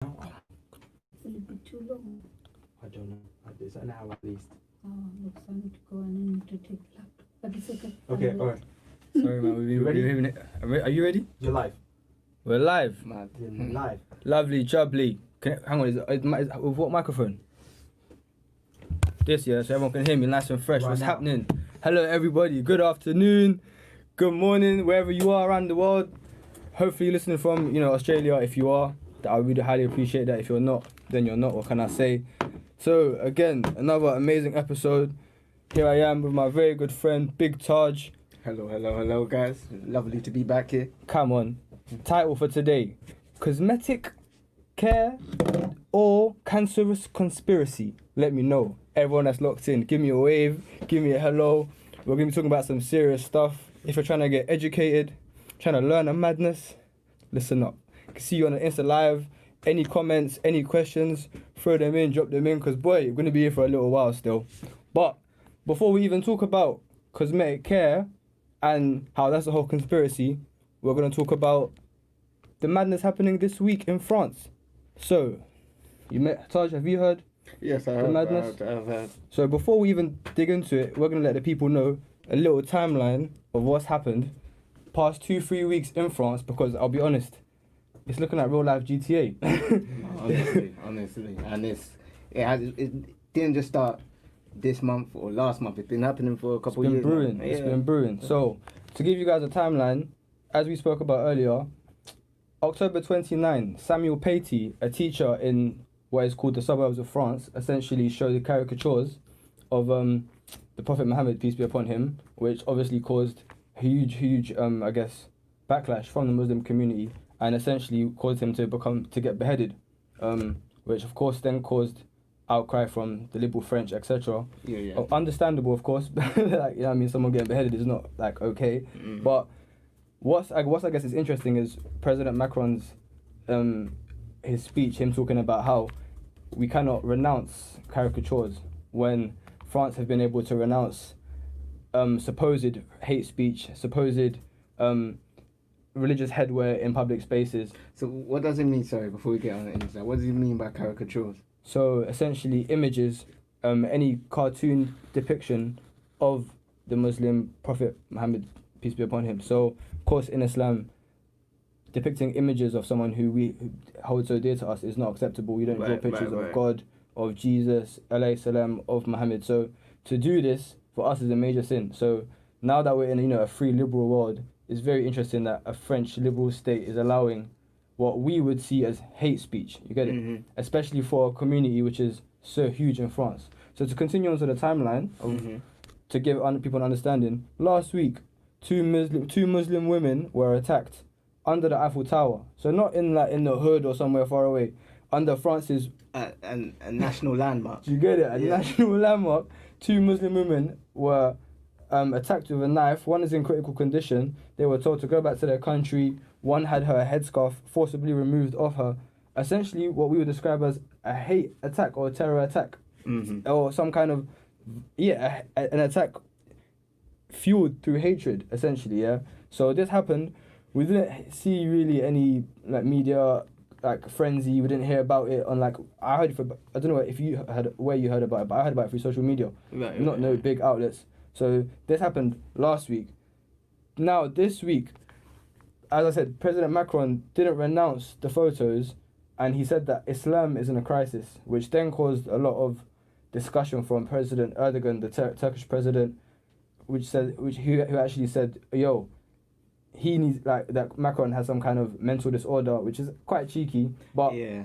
Will it be too long? I don't know. It's an hour at least. Oh, looks I need to go and I need to take the laptop. But it's okay. Okay, alright. Sorry, man. You ready? Are you ready? You're live. We're live. Mad. You're live. Lovely, jubbly. Hang on, with what microphone? This, yeah, so everyone can hear me nice and fresh. Right What's now. happening? Hello, everybody. Good afternoon. Good morning, wherever you are around the world. Hopefully you're listening from, Australia. If you are, I really highly appreciate that. If you're not, then you're not. What can I say? So, again, another amazing episode. Here I am with my very good friend, Big Taj. Hello, guys. Lovely to be back here. Come on. Title for today: Cosmetic Care or Cancerous Conspiracy? Let me know. Everyone that's locked in, give me a wave, give me a hello. We're going to be talking about some serious stuff. If you're trying to get educated, trying to learn a madness, listen up. I can see you on the Insta Live. Any comments, any questions, throw them in, drop them in, because boy, you're going to be here for a little while still. But before we even talk about cosmetic care and how that's a whole conspiracy, we're going to talk about the madness happening this week in France. So, Taj, have you heard? Yes, I The have. madness? I've heard. So before we even dig into it, we're going to let the people know a little timeline of what's happened past 2-3 weeks in France, because I'll be honest, it's looking like real life GTA. honestly. And it didn't just start this month or last month. It's been happening for a couple It's years. been brewing. now. It's Yeah. been brewing. So to give you guys a timeline, as we spoke about earlier, October 29, Samuel Paty, a teacher in what is called the suburbs of France, essentially showed the caricatures of the Prophet Muhammad, peace be upon him, which obviously caused huge backlash from the Muslim community, and essentially caused him to get beheaded, which of course then caused outcry from the liberal French, etc. Yeah. Understandable, of course. Someone getting beheaded is not like okay, Mhm. but what's I guess is interesting is President Macron's his speech, him talking about how we cannot renounce caricatures when France have been able to renounce supposed hate speech, supposed religious headwear in public spaces. So what does it mean? Sorry, before we get on into that, what does it mean by caricatures? So essentially images, any cartoon depiction of the Muslim Prophet Muhammad, peace be upon him. So of course in Islam, depicting images of someone who hold so dear to us is not acceptable. We don't draw pictures of God, of Jesus, alayhi salam, of Muhammad. So to do this for us is a major sin. So now that we're in a free liberal world, it's very interesting that a French liberal state is allowing what we would see as hate speech. You get it? Mhm. Especially for a community which is so huge in France. So to continue on to the timeline of, Mhm. to give people an understanding, last week two Muslim women were attacked under the Eiffel Tower. So not in the hood or somewhere far away, under France's. A national landmark. Do you get it? A Yeah. national landmark. Two Muslim women were attacked with a knife. One is in critical condition. They were told to go back to their country. One had her headscarf forcibly removed off her. Essentially, what we would describe as a hate attack or a terror attack, Mhm. or some kind of an attack fueled through hatred. Essentially, yeah. So this happened. We didn't see really any media frenzy. We didn't hear about it on I heard I don't know if you heard where you heard about it, but I heard about it through social media. Right. Not no big outlets. So this happened last week. Now this week, as I said, President Macron didn't renounce the photos, and he said that Islam is in a crisis, which then caused a lot of discussion from President Erdogan, the Turkish president, who actually said, yo, he needs that Macron has some kind of mental disorder, which is quite cheeky, but Yeah.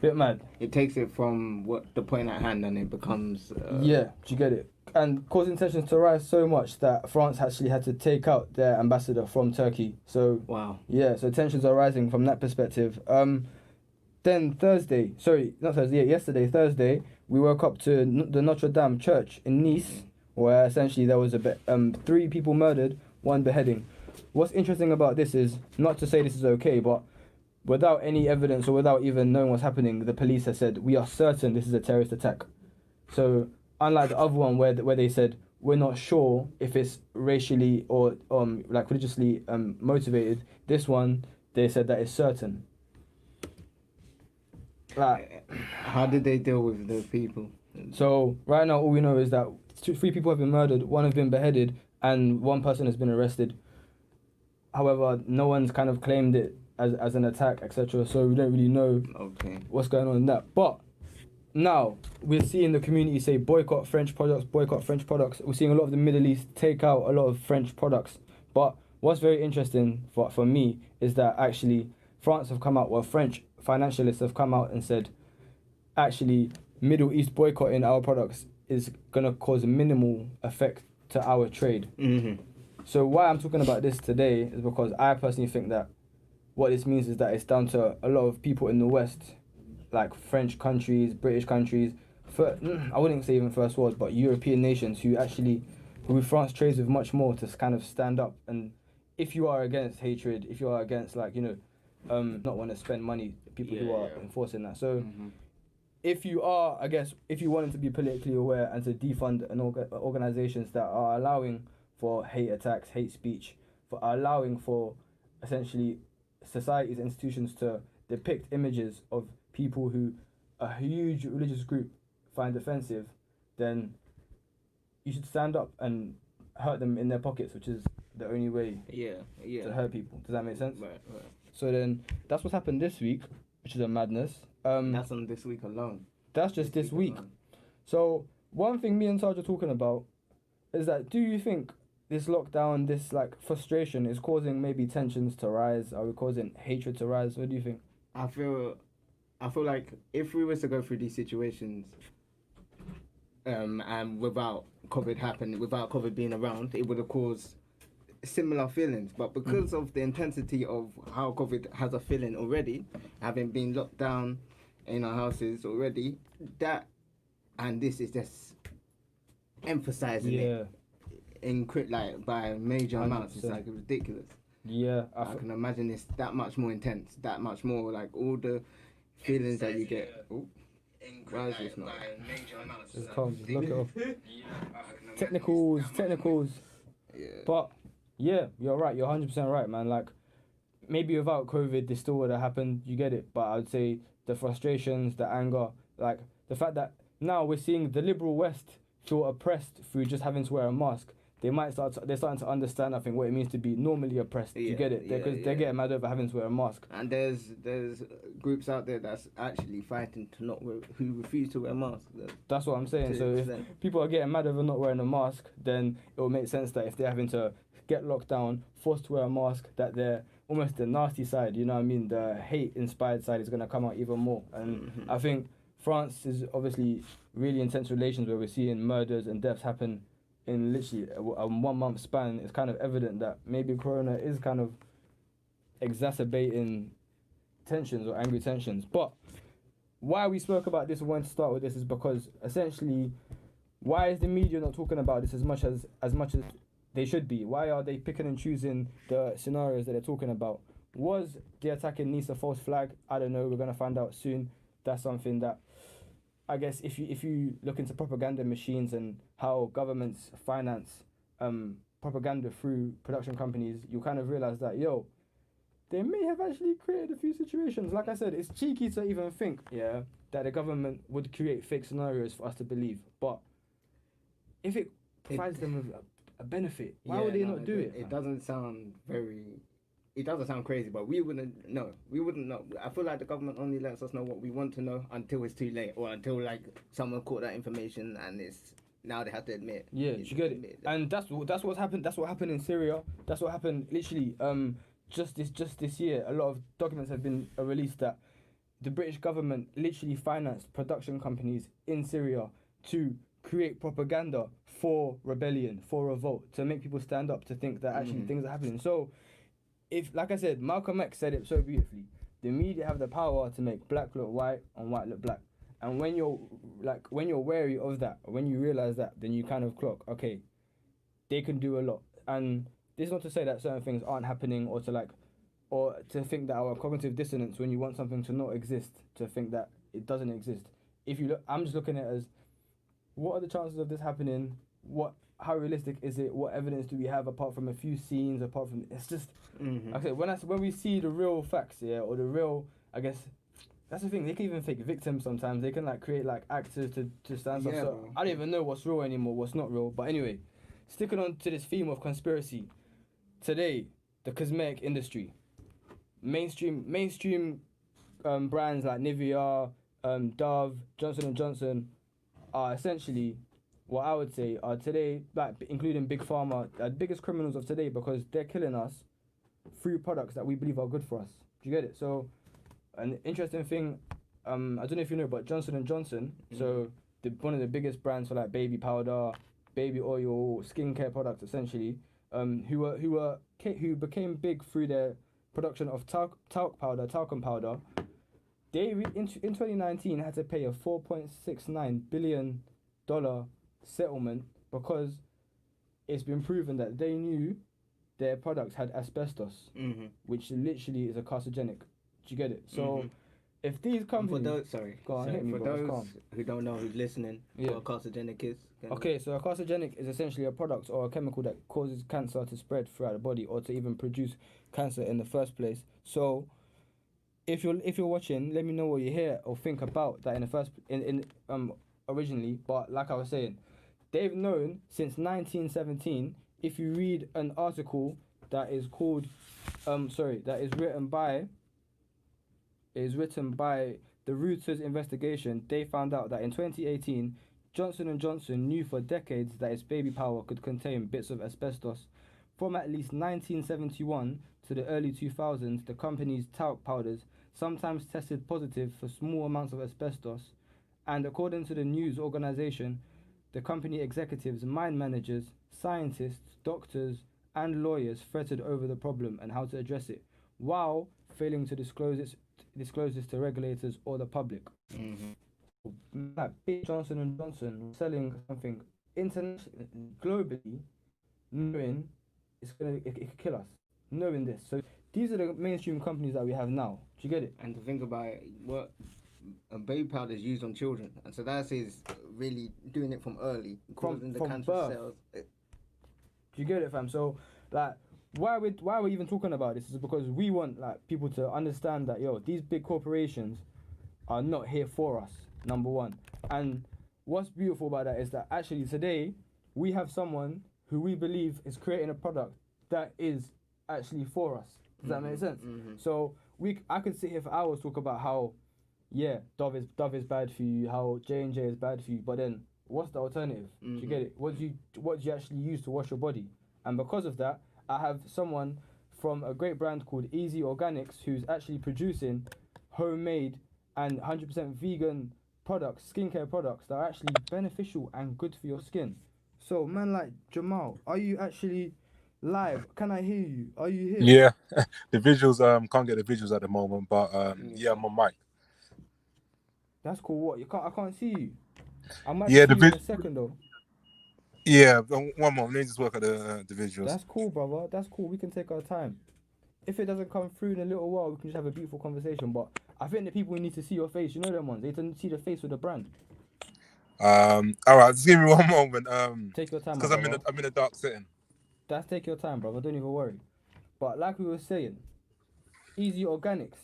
bit mad. It takes it from what the point at hand, and it becomes. Yeah, do you get it? And causing tensions to rise so much that France actually had to take out their ambassador from Turkey. So Wow. yeah, so tensions are rising from that perspective. Then yesterday, Thursday, we woke up to the Notre Dame Church in Nice, where essentially there was 3 people murdered, 1 beheading. What's interesting about this is, not to say this is okay, but without any evidence or without even knowing what's happening, the police have said, we are certain this is a terrorist attack. So unlike the other one where they said, we're not sure if it's racially or religiously motivated, this one, they said that it's certain. Like, How did they deal with the people? so right now all we know is that three people have been murdered, one has been beheaded, and one person has been arrested. However, no one's kind of claimed it as an attack, etc. So we don't really know Okay. what's going on in that. But now we're seeing the community say boycott French products, boycott French products. We're seeing a lot of the Middle East take out a lot of French products. But what's very interesting for me is that actually France have come out, well, French financialists have come out and said, actually, Middle East boycotting our products is going to cause minimal effect to our trade. Mm-hmm. So why I'm talking about this today is because I personally think that what this means is that it's down to a lot of people in the West, like French countries, British countries, I wouldn't say even first world, but European nations who France trades with much more to kind of stand up. And if you are against hatred, if you are against not want to spend money, people who are enforcing that. So if you are, I guess, if you wanted to be politically aware and to defund organizations that are allowing for hate attacks, hate speech, for allowing for essentially society's institutions to depict images of people who a huge religious group find offensive, then you should stand up and hurt them in their pockets, which is the only way to hurt people. Does that make sense? Right. So then that's what's happened this week, which is a madness. That's on this week alone. That's just this week. Alone. So one thing me and Taj are talking about is that, do you think this lockdown, this like frustration is causing maybe tensions to rise? Are we causing hatred to rise? What do you think? I feel like if we was to go through these situations, and without COVID being around, it would have caused similar feelings. But because of the intensity of how COVID has a feeling already, having been locked down in our houses already, and this is just emphasizing it by major amounts. It's like ridiculous. Yeah, I can imagine it's that much more intense, that much more like all the feelings that you get. Why is this not? Just calm, just lock it off. Technicals. Yeah. But yeah, you're right. You're 100% right, man. Like maybe without COVID, this still would have happened. You get it. But I'd say the frustrations, the anger, like the fact that now we're seeing the liberal West feel oppressed through just having to wear a mask. They're starting to understand, I think, what it means to be normally oppressed. You get it? Because they're getting mad over having to wear a mask. And there's groups out there that's actually fighting who refuse to wear masks. That's what I'm saying. So if people are getting mad over not wearing a mask, then it will make sense that if they're having to get locked down, forced to wear a mask, that they're almost the nasty side, you know what I mean? The hate-inspired side is going to come out even more. And I think France is obviously really intense relations where we're seeing murders and deaths happen in literally a 1 month span. It's kind of evident that maybe Corona is kind of exacerbating tensions or angry tensions. But why we spoke about this and wanted to start with this is because essentially, why is the media not talking about this as much as they should be? Why are they picking and choosing the scenarios that they're talking about? Was the attack in Nice a false flag? I don't know. We're gonna find out soon. That's something that I guess if you look into propaganda machines and how governments finance propaganda through production companies, you kind of realize that they may have actually created a few situations. Like I said, it's cheeky to even think that the government would create fake scenarios for us to believe. But if it provides them with a benefit, why would they not do it? It doesn't sound crazy, but we wouldn't know. I feel like the government only lets us know what we want to know until it's too late, or until like someone caught that information and now they have to admit. Yeah, you get it. And that's what's happened. That's what happened in Syria. That's what happened literally just this year. A lot of documents have been released that the British government literally financed production companies in Syria to create propaganda for rebellion, for revolt, to make people stand up, to think that actually things are happening. So if, like I said, Malcolm X said it so beautifully, the media have the power to make black look white and white look black. And when you're wary of that, when you realize that, then you kind of clock, okay, they can do a lot. And this is not to say that certain things aren't happening, or to think that our cognitive dissonance, when you want something to not exist, to think that it doesn't exist. If you look, I'm just looking at it as, what are the chances of this happening? How realistic is it? What evidence do we have apart from a few scenes? It's just, okay, when we see the real facts, or the real, I guess, That's the thing. They can even fake victims sometimes. They can like create like actors to stand stuff. Yeah, So bro. I don't even know what's real anymore, what's not real. But anyway, sticking on to this theme of conspiracy. Today, the cosmetic industry, mainstream brands like Nivea, Dove, Johnson & Johnson are essentially what I would say are today, like including Big Pharma, the biggest criminals of today because they're killing us through products that we believe are good for us. Do you get it? So, an interesting thing, I don't know if you know, but Johnson & Johnson, so one of the biggest brands for like baby powder, baby oil, skincare products, essentially, who became big through their production of talcum powder. In 2019 had to pay a $4.69 billion settlement because it's been proven that they knew their products had asbestos, which literally is a carcinogenic. Do you get it? So if these companies, For those, sorry, go on, sorry, hit me, for bro, it's those calm. who don't know, who's listening, Yeah. what carcinogenic is. Okay, so a carcinogenic is essentially a product or a chemical that causes cancer to spread throughout the body or to even produce cancer in the first place. So if you're watching, let me know what you hear or think about that in originally. But like I was saying, they've known since 1917. If you read an article that is called, that is written by the Reuters investigation, they found out that in 2018, Johnson & Johnson knew for decades that its baby powder could contain bits of asbestos. From at least 1971 to the early 2000s, the company's talc powders sometimes tested positive for small amounts of asbestos, and according to the news organization, the company executives, mine managers, scientists, doctors, and lawyers fretted over the problem and how to address it, while failing to disclose this to regulators or the public. Like big Johnson & Johnson selling something internationally, globally, knowing it could kill us, knowing this. So these are the mainstream companies that we have now. Do you get it? And to think about it, what a baby powder is used on children, and so that is really doing it from early, causing the from cancer birth. cells. Do you get it, fam? So like, why we're even talking about this is because we want like people to understand that these big corporations are not here for us. Number one, and what's beautiful about that is that actually today we have someone who we believe is creating a product that is actually for us. Does that make sense? So I could sit here for hours talk about how Dove is bad for you, how J&J is bad for you, but then what's the alternative? Do you get it? What do you actually use to wash your body? And because of that, I have someone from a great brand called Easy Organics who's actually producing homemade and 100% vegan products, skincare products that are actually beneficial and good for your skin. So, man, like Jamal, are you actually live? Can I hear you? Are you here? Yeah, the visuals can't get the visuals at the moment, but yeah, I'm on mic. That's cool. What I can't see you. I might Yeah, see you in a second though. Yeah, one moment. Let me just work at the visuals. That's cool, brother. That's cool. We can take our time. If it doesn't come through in a little while, we can just have a beautiful conversation. But I think the people need to see your face. You know them ones. They need to see the face of the brand. All right, just give me one moment. Take your time, because I'm in a dark setting. Take your time, brother. Don't even worry. But like we were saying, Easy Organics.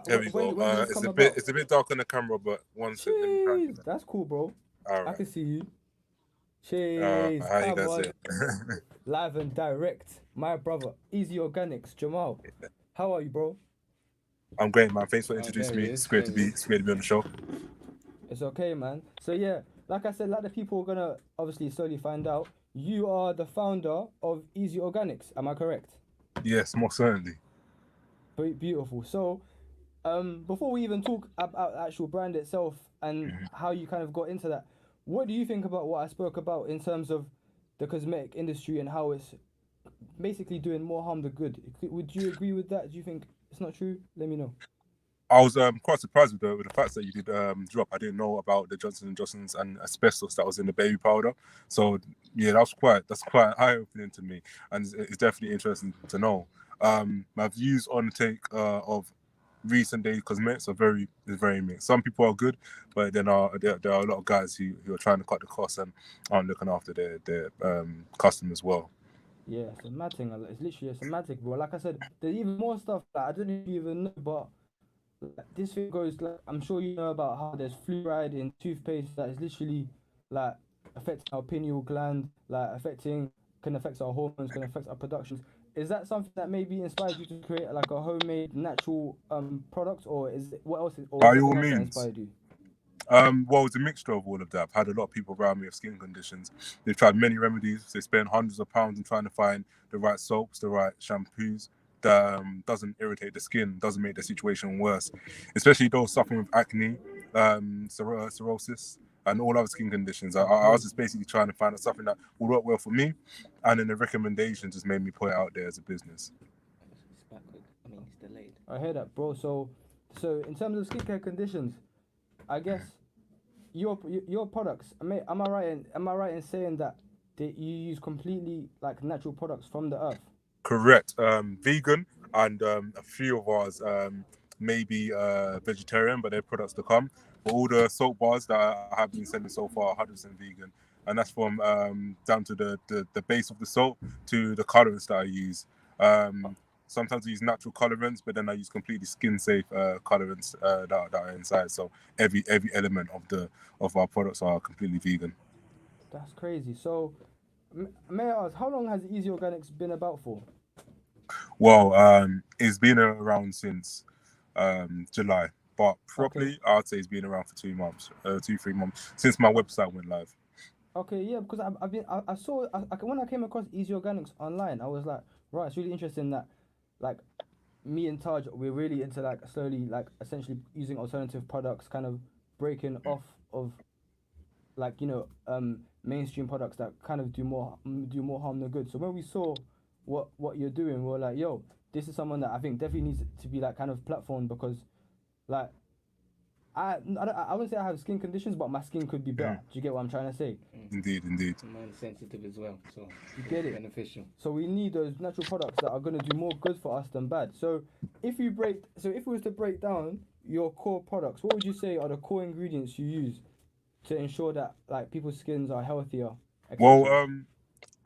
There we go. It's a bit dark on the camera, but one second. That's cool, bro. All right. I can see you. Cheers. How you guys it? Live and direct. My brother, Easy Organics, Jamal. How are you, bro? I'm great, man. Thanks for introducing me. It's great to be on the show. It's okay, man. So yeah, like I said, like the people are gonna obviously slowly find out, you are the founder of Easy Organics. Am I correct? Yes, most certainly. Beautiful. So, before we even talk about the actual brand itself and how you kind of got into that, what do you think about what I spoke about in terms of the cosmetic industry and how it's basically doing more harm than good? Would you agree with that? Do you think it's not true? Let me know. I was quite surprised with the facts that you did drop. I didn't know about the Johnson & Johnson's and asbestos that was in the baby powder. So yeah, that's quite eye-opening to me, and it's definitely interesting to know. My views on the take of recent day cosmetics are very mixed. Some people are good, but then there are a lot of guys who are trying to cut the costs and aren't looking after their customers well. Yeah, it's a mad thing. It's literally a mad thing, bro. Like I said, there's even more stuff that I don't even know, but this thing goes like, I'm sure you know about how there's fluoride in toothpaste that is literally like affecting our pineal gland, like can affect our hormones, can affect our productions. Is that something that maybe inspired you to create like a homemade natural product, or is it what else? Or By something all else that means. inspired you? Well, it's a mixture of all of that. I've had a lot of people around me with skin conditions. They've tried many remedies. They spend hundreds of pounds in trying to find the right soaps, the right shampoos that doesn't irritate the skin, doesn't make the situation worse. Especially those suffering with acne, cirrhosis, and all other skin conditions. I was just basically trying to find out something that will work well for me, and then the recommendation just made me put it out there as a business. It's backward. I mean, it's delayed. I hear that, bro. So in terms of skincare conditions, I guess your products. Am I right in saying that you use completely like natural products from the earth? Correct. Vegan, and a few of ours maybe vegetarian, but their products to come. But all the soap bars that I have been sending so far are 100% vegan, and that's from down to the base of the soap to the colorants that I use. Sometimes I use natural colorants, but then I use completely skin safe colorants that are inside. So every element of our products are completely vegan. That's crazy. So may I ask, how long has Easy Organics been about for? Well, it's been around since July, but properly I'd say it's been around for 2 months, 3 months since my website went live. Okay, yeah, because I saw when I came across Easy Organics online, I was like, right, it's really interesting that like me and Taj, we're really into like slowly like essentially using alternative products, kind of breaking off of like mainstream products that kind of do more harm than good. So when we saw what you're doing, we were like, yo, this is someone that I think definitely needs to be like kind of platformed, because like I wouldn't say I have skin conditions, but my skin could be better. Do you get what I'm trying to say? Indeed. Mine's sensitive as well, so You get it? beneficial. So we need those natural products that are going to do more good for us than bad. So if we was to break down your core products, what would you say are the core ingredients you use to ensure that like people's skins are healthier? Well,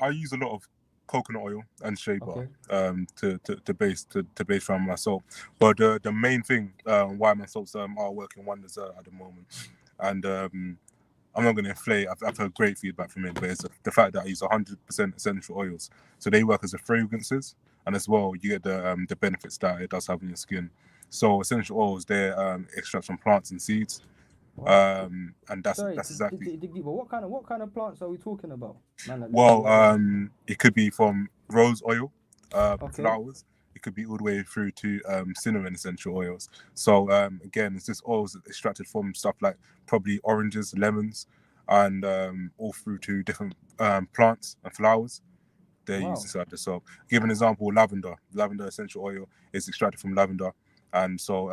I use a lot of coconut oil and shea butter to base from my soap. But the main thing why my soaps are working wonders at the moment, and I'm not going to inflate. I've heard great feedback from it, but it's the fact that I use 100% essential oils, so they work as a fragrances, and as well you get the benefits that it does have on your skin. So essential oils, they're extracts from plants and seeds. Wow. And that's exactly. Dig deeper. What kind of plants are we talking about? Man, Well, it could be from rose oil, Okay. flowers. It could be all the way through to cinnamon essential oils. So again, it's just oils extracted from stuff like probably oranges, lemons, and all through to different plants and flowers. They're used inside the soap. Give an example: lavender. Lavender essential oil is extracted from lavender, and so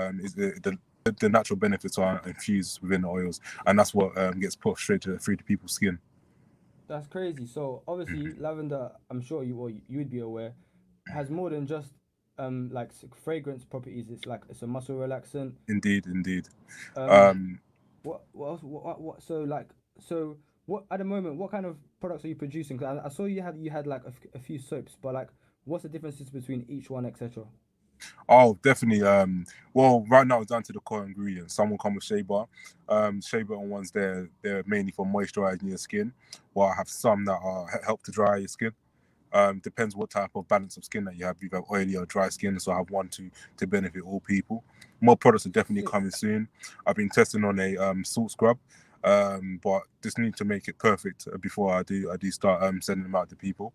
the natural benefits are infused within the oils, and that's what gets put straight through to people's skin. That's crazy. So obviously lavender, I'm sure you would be aware, has more than just like fragrance properties. It's a muscle relaxant. Indeed. What else? What so what at the moment? What kind of products are you producing? Because I saw you had like a few soaps, but like what's the differences between each one, etc. Oh, definitely. Well, right now it's down to the core ingredients. Some will come with shea butter. Shea butter ones, they're mainly for moisturizing your skin, while I have some that are help to dry your skin. Depends what type of balance of skin that you have. You have oily or dry skin, so I have one to benefit all people. More products are definitely coming soon. I've been testing on a salt scrub, but just need to make it perfect before I do start sending them out to people.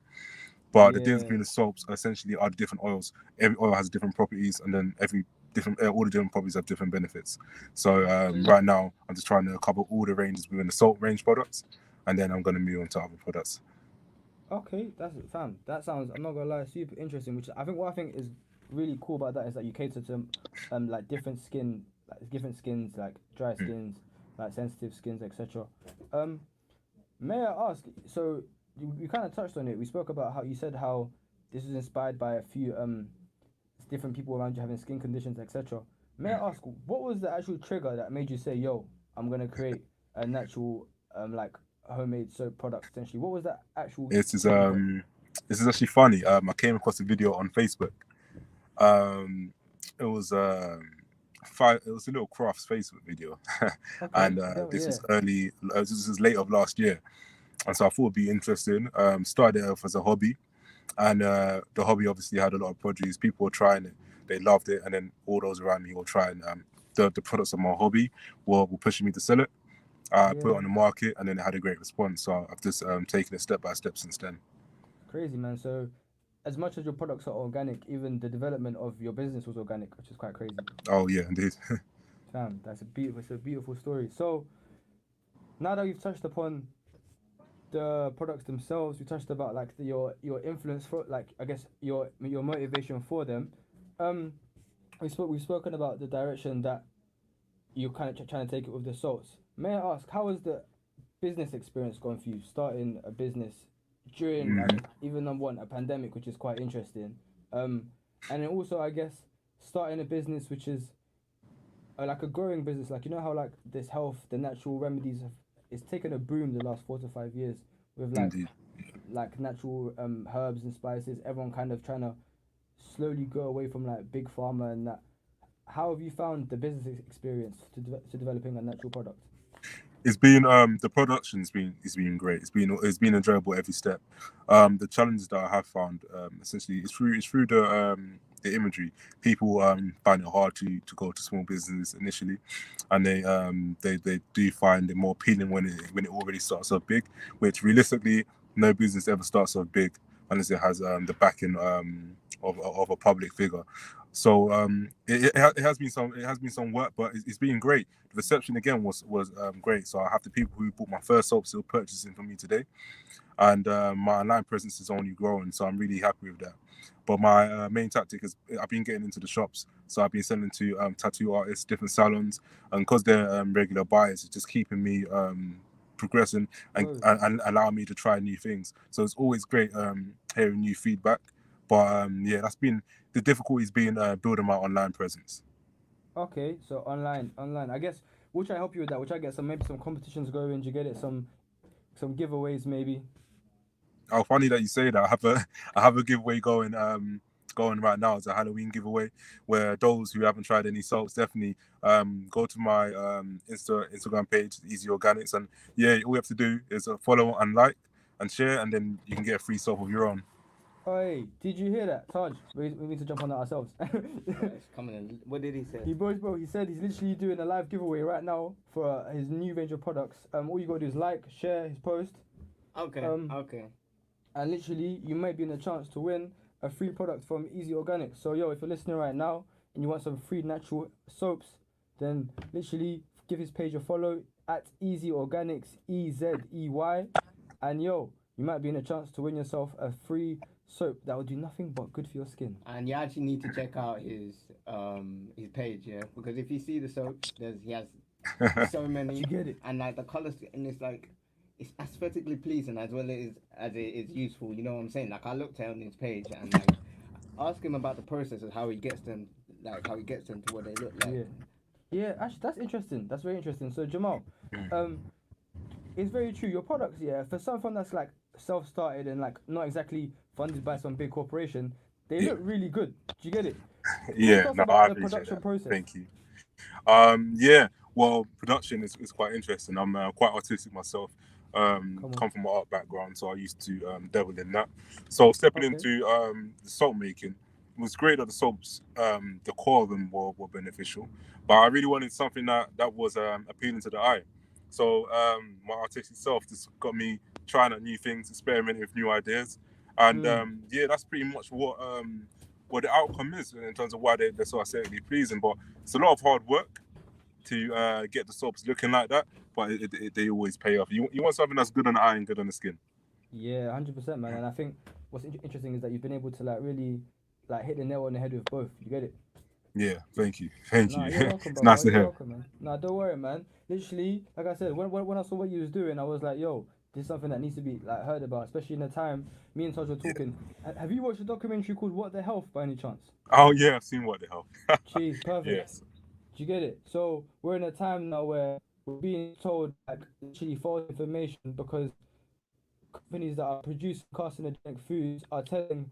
But the difference between the soaps essentially are the different oils. Every oil has different properties, and then all the different properties have different benefits. So right now, I'm just trying to cover all the ranges within the soap range products, and then I'm going to move on to other products. Okay, that's it, fam. That sounds, I'm not gonna lie, super interesting. What I think is really cool about that is that you cater to like different skins, like dry skins, like sensitive skins, etc. May I ask? So you kind of touched on it. We spoke about how you said how this is inspired by a few different people around you having skin conditions, etc. May I ask, what was the actual trigger that made you say, "Yo, I'm gonna create a natural like homemade soap product"? Essentially, what was that actual? This is actually funny. I came across a video on Facebook. It was I it was a little crafts Facebook video, Okay. and Yeah. this was late of last year, and so I thought it'd be interesting. Started it off as a hobby, and the hobby obviously had a lot of produce. People were trying it, they loved it, and then all those around me were trying the products of my hobby were pushing me to sell it. I put it Yeah. on the market, and then it had a great response. So I've just taken it step by step since then. Crazy, man. So, as much as your products are organic, even the development of your business was organic, which is quite crazy. Oh yeah, indeed. Damn, it's a beautiful story. So, now that we've touched upon the products themselves, we touched about like your influence for, like, I guess your motivation for them. Um, we've spoken about the direction that you're kind of trying to take it with the salts. May I ask, how has the business experience gone for you? Starting a business during like even number one a pandemic, which is quite interesting. And then also I guess starting a business which is like a growing business, like you know how like this health, the natural remedies have it's taken a boom the last 4 to 5 years with Indeed. like natural herbs and spices. Everyone kind of trying to slowly go away from like big pharma and that. How have you found the business experience to developing a natural product? It's been the production's been it's been great. It's been enjoyable every step. The challenges that I have found essentially it's through the imagery. People find it hard to go to small businesses initially, and they do find it more appealing when it already starts off big. Which realistically, no business ever starts off big unless it has the backing of a public figure. So it has been some work, but it's been great. The reception again was great. So I have the people who bought my first soap still purchasing from me today, and my online presence is only growing. So I'm really happy with that. But my main tactic is I've been getting into the shops. So I've been selling to tattoo artists, different salons, and because they're regular buyers, it's just keeping me progressing and allow me to try new things. So it's always great hearing new feedback. But yeah, that's been the difficulty's been building my online presence. Okay, so online. I guess which I help you with that. Which I get some maybe some competitions going. Do you get it? Some giveaways maybe. Oh, funny that you say that. I have a giveaway going right now. It's a Halloween giveaway where those who haven't tried any soaps definitely go to my Instagram page, Easy Organics, and yeah, all you have to do is follow and like and share, and then you can get a free soap of your own. Oh, hey, did you hear that, Taj? We need to jump on that ourselves. It's coming in. What did he say? Bro, he said he's literally doing a live giveaway right now for his new range of products. All you gotta do is like, share his post, Okay. Okay. and literally you might be in a chance to win a free product from Easy Organics. So yo, if you're listening right now and you want some free natural soaps, then literally give his page a follow at Easy Organics, EZEY, and yo, you might be in a chance to win yourself a free soap that will do nothing but good for your skin. And you actually need to check out his page, yeah, because if you see the soap, he has so many. You get it? And like the colors, and it's like it's aesthetically pleasing as well as it is useful. You know what I'm saying? Like I looked at on his page and like ask him about the process of how he gets them, to what they look like. Yeah, actually, that's interesting. That's very interesting. So Jamal, it's very true. Your products, yeah, for something that's like self-started and like not exactly funded by some big corporation, they look really good. Do you get it? Yeah, Talk no, about I the appreciate production that. process. Thank you. Yeah, well, production is quite interesting. I'm quite artistic myself. Come from an art background, so I used to dabble in that. So stepping into the soap making, it was great that the soaps, the core of them were beneficial, but I really wanted something that was appealing to the eye. So my artistic self just got me trying out new things, experimenting with new ideas, and yeah, that's pretty much what the outcome is in terms of why they're so aesthetically pleasing. But it's a lot of hard work to get the soaps looking like that, but they always pay off. You want something that's good on the eye and good on the skin. Yeah, 100%, man. And I think what's interesting is that you've been able to like really like hit the nail on the head with both. You get it? Yeah, thank you. Nah, you're welcome, It's bro. nice to You're hear. welcome, man. Nah, don't worry, man. Literally, like I said, when I saw what you was doing, I was like, yo, this is something that needs to be like heard about, especially in the time me and Taj were talking. Have you watched a documentary called What the Health by any chance? Oh yeah, I've seen What the Hell. Jeez, perfect. Yes. Do you get it? So we're in a time now where we're being told like literally false information because companies that are producing carcinogenic foods are telling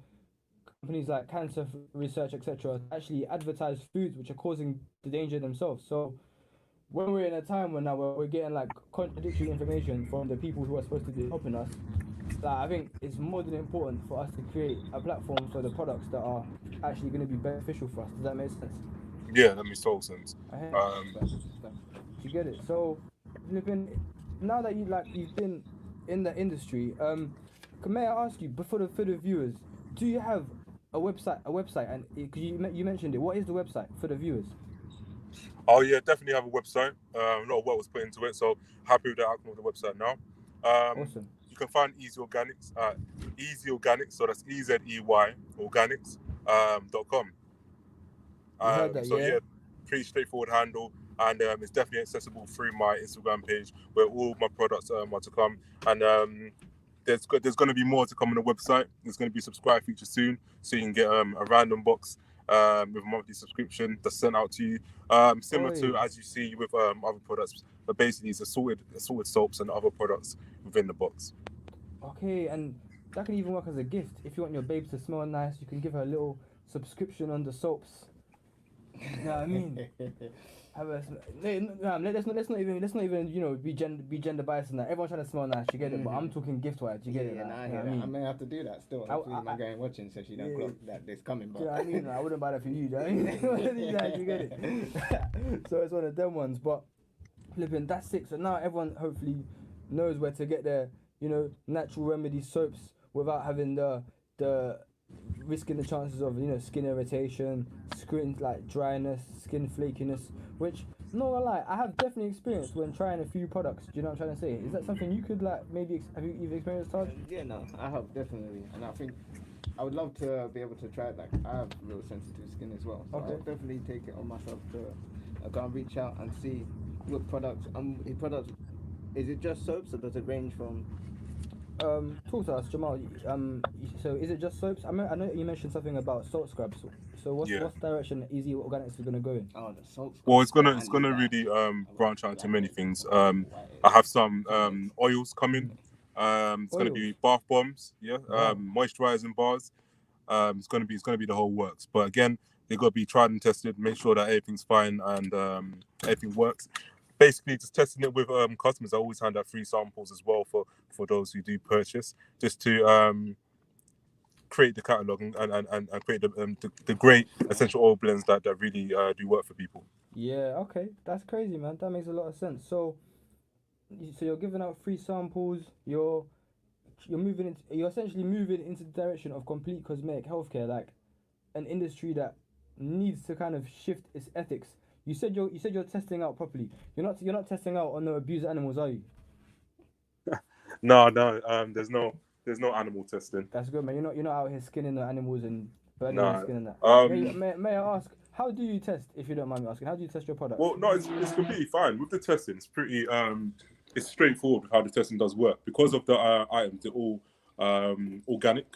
companies like Cancer Research, etc., actually advertise foods which are causing the danger themselves. So when we're in a time when now we're getting like contradictory information from the people who are supposed to be helping us, like, I think it's more than important for us to create a platform for the products that are actually going to be beneficial for us. Does that make sense? Yeah, that makes total sense. I hear. Um, Do you get it? So, flipping, now that you've been in the industry, may I ask you, before for the viewers, do you have a website? And because you mentioned it, what is the website for the viewers? oh yeah, definitely have a website. A lot of work was put into it, so happy with the outcome of the website now. Awesome. You can find Easy Organics at Easy Organics, so that's EZEY Organics .com. You heard that, So yeah? yeah, pretty straightforward handle, and it's definitely accessible through my Instagram page where all my products are to come. And there's going to be more to come on the website. There's going to be a subscribe feature soon, so you can get a random box with a monthly subscription that's sent out to you, similar to as you see with other products. But basically, it's assorted soaps and other products within the box. Okay, and that can even work as a gift. If you want your babe to smell nice, you can give her a little subscription on the soaps. You know what I mean? Have a, let's not even be gender biased and that. Everyone's trying to smell nice, you get it. But I'm talking gift wise, you get it. Yeah, Like, I you know hear what that. I I mean? may have to do that still. Hopefully, my guy ain't watching, so she don't clock that this coming. But Do you know what I mean? I wouldn't buy that for you. Do you know what I mean? Like, you get it. So it's one of them ones. But flipping, that's sick. So now everyone hopefully knows where to get their natural remedy soaps without having the risking the chances of skin irritation, skin like dryness, skin flakiness, which not gonna lie, I have definitely experienced when trying a few products. Do you know what I'm trying to say? Is that something you could like maybe have you've experienced, Taj? yeah, no, I have definitely, and I think I would love to be able to try it. Like, I have real sensitive skin as well, so Okay. I'll definitely take it on myself to go and reach out and see what products. Is it just soaps, or does it range from? Talk to us, Jamal. So is it just soaps? I know you mentioned something about salt scrubs. So what's Yeah. what's direction Easy Organics is gonna go in? Oh, the soaps. Well, it's gonna really branch out into many things. I have some oils coming. It's gonna Oils. be bath bombs, yeah, Wow. moisturizing bars. It's gonna be the whole works. But again, they got to be tried and tested. Make sure that everything's fine and everything works. Basically, just testing it with customers. I always hand out free samples as well for those who do purchase, just to create the catalog and create the great essential oil blends that really do work for people. Yeah. Okay. That's crazy, man. That makes a lot of sense. So you're giving out free samples. You're essentially moving into the direction of complete cosmetic healthcare, like an industry that needs to kind of shift its ethics. You said you're testing out properly. You're not testing out on the abused animals, are you? No, there's no animal testing. That's good, man. You're not out here skinning the animals and burning their No. skin and that. Um, May I ask, how do you test, if you don't mind me asking, how do you test your product? Well, no, it's completely fine with the testing. It's pretty it's straightforward with how the testing does work because of the items. They're all organic.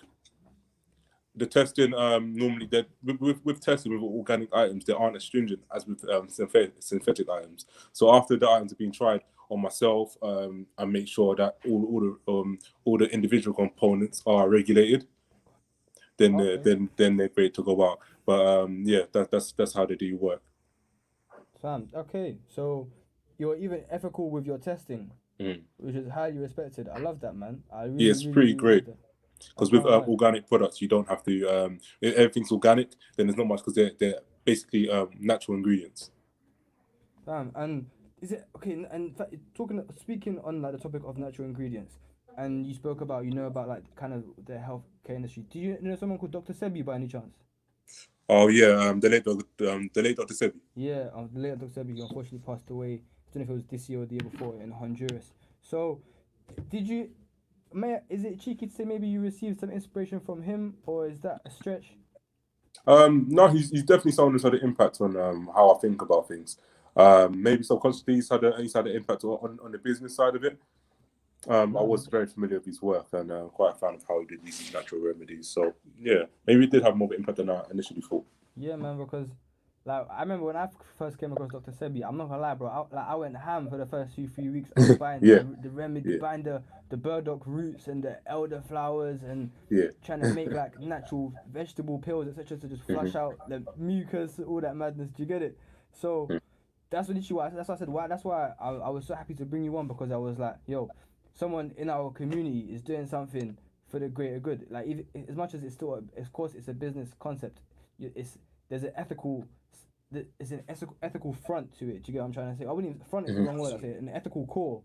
The testing normally that with testing with organic items, they aren't as stringent as with synthetic items. So after the items have been tried on myself, I make sure that all the individual components are regulated. Then they're great to go out. But yeah, that's how they do work. Fam, okay, so you're even ethical with your testing, which is highly respected. I love that, man. I really, Yeah, it's really, pretty really great. love that. Because I with can't lie. organic products, you don't have to. If everything's organic, then there's not much because they're basically natural ingredients. Fam, and is it okay? And speaking on like the topic of natural ingredients, and you spoke about about like kind of the healthcare industry. Do you know someone called Dr. Sebi by any chance? Oh yeah, the late Dr. Sebi. Yeah, the late Dr. Sebi unfortunately passed away. I don't know if it was this year or the year before in Honduras. So, did you? Is it cheeky to say maybe you received some inspiration from him, or is that a stretch? No, he's definitely someone who's had an impact on how I think about things. Maybe subconsciously he's had an impact on the business side of it. I was very familiar with his work and quite a fan of how he did use his natural remedies. So yeah, maybe it did have more of an impact than I initially thought. Yeah, man, because Like I remember when I first came across Dr. Sebi, I'm not gonna lie, bro. I went ham for the first 2-3 weeks. I was buying Yeah. the remedy, Yeah. buying the burdock roots and the elder flowers, and Yeah. trying to make like natural vegetable pills, etc., to just flush out the mucus, all that madness. Do you get it? So that's what literally why. That's why I said why. That's why I was so happy to bring you on, because I was like, yo, someone in our community is doing something for the greater good. Like even, as much as it's still, of course, it's a business concept. It's there's an ethical. It's an ethical front to it. Do you get what I'm trying to say? I wouldn't even, front is the wrong word. I say an ethical core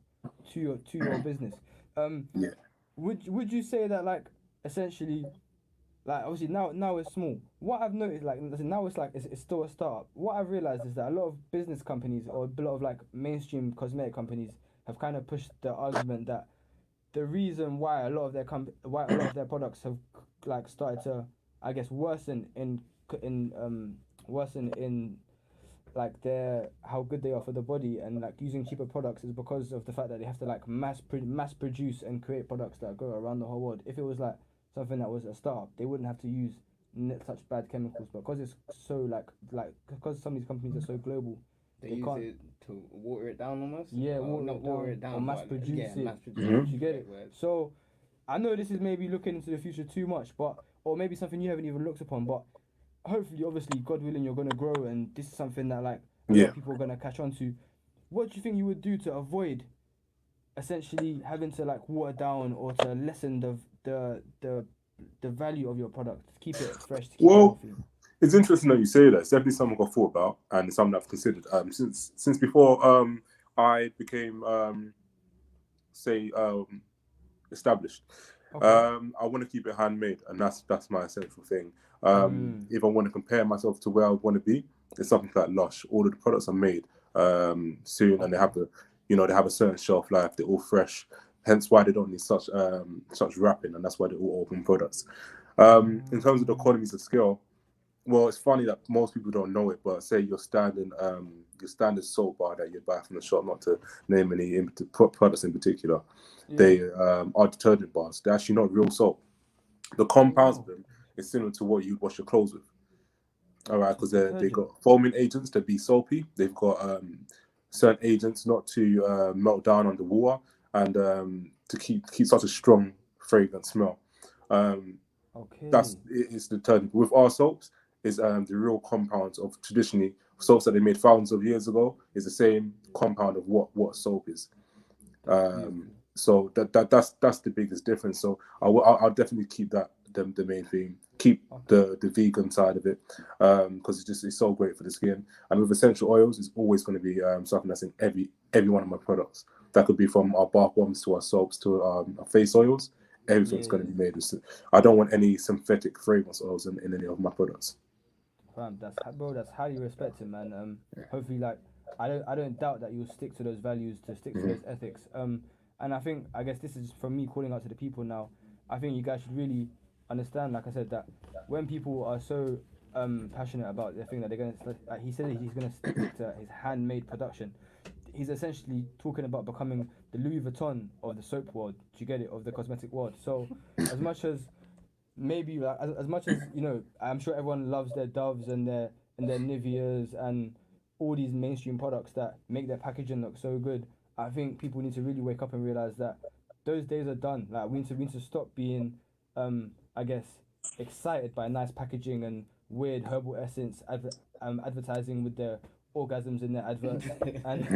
to your business. Yeah. Would you say that, like, essentially, like, obviously now it's small. What I've noticed, like, now it's like it's still a startup. What I've realized is that a lot of business companies, or a lot of like mainstream cosmetic companies, have kind of pushed the argument that the reason why a lot of their products have like started to, I guess, worsen in like their how good they are for the body, and like using cheaper products, is because of the fact that they have to like mass produce and create products that go around the whole world. If it was like something that was a startup, they wouldn't have to use such bad chemicals. But because it's so like because some of these companies are so global, They they use can't. it to water it down almost. Yeah, Or not water it down, or mass but produce yeah, it. mass Do produce. you get it? Great word. So I know this is maybe looking into the future too much, but or maybe something you haven't even looked upon, but hopefully, obviously, God willing, you're gonna grow, and this is something that like a lot Yeah. of people are gonna catch on to. What do you think you would do to avoid essentially having to like water down, or to lessen the value of your product, to keep it fresh, to keep it Well, healthy? it's interesting that you say that. It's definitely something I've thought about, and it's something I've considered. Since before I became say established. Okay. I want to keep it handmade, and that's my essential thing. Mm. If I want to compare myself to where I want to be, it's something like Lush. All of the products are made soon, and they have they have a certain shelf life. They're all fresh, hence why they don't need such wrapping, and that's why they're all open products. In terms of the economies of scale, well, it's funny that most people don't know it, but say your standard soap bar that you buy from the shop, not to name any products in particular, they are detergent bars. They're actually not real soap. The compounds of them is similar to what you'd wash your clothes with. All right, because they got foaming agents to be soapy. They've got certain agents not to melt down on the water, and to keep such a strong fragrant smell. It's detergent. With our soaps, is the real compounds of traditionally soaps that they made thousands of years ago is the same compound of what soap is. So that's the biggest difference. So I'll definitely keep that the main thing. Keep the vegan side of it, because it's so great for the skin. And with essential oils, it's always going to be something that's in every one of my products. That could be from our bath bombs to our soaps to our face oils. Everything's going to be made with. I don't want any synthetic fragrance oils in any of my products. Fam, that's highly respected, man. Hopefully, like, I don't doubt that you'll stick to those values, to stick to those ethics. And I guess this is from me calling out to the people now. I think you guys should really understand, like I said, that when people are so passionate about the thing that they're gonna, like he said that he's gonna stick to his handmade production. He's essentially talking about becoming the Louis Vuitton of the soap world. Do you get it? Of the cosmetic world. So, as much as maybe like as much as I'm sure everyone loves their Doves and their Niveas and all these mainstream products that make their packaging look so good. I think people need to really wake up and realize that those days are done. Like we need to stop being I guess excited by nice packaging and weird herbal essence advertising with their orgasms in their adverts, and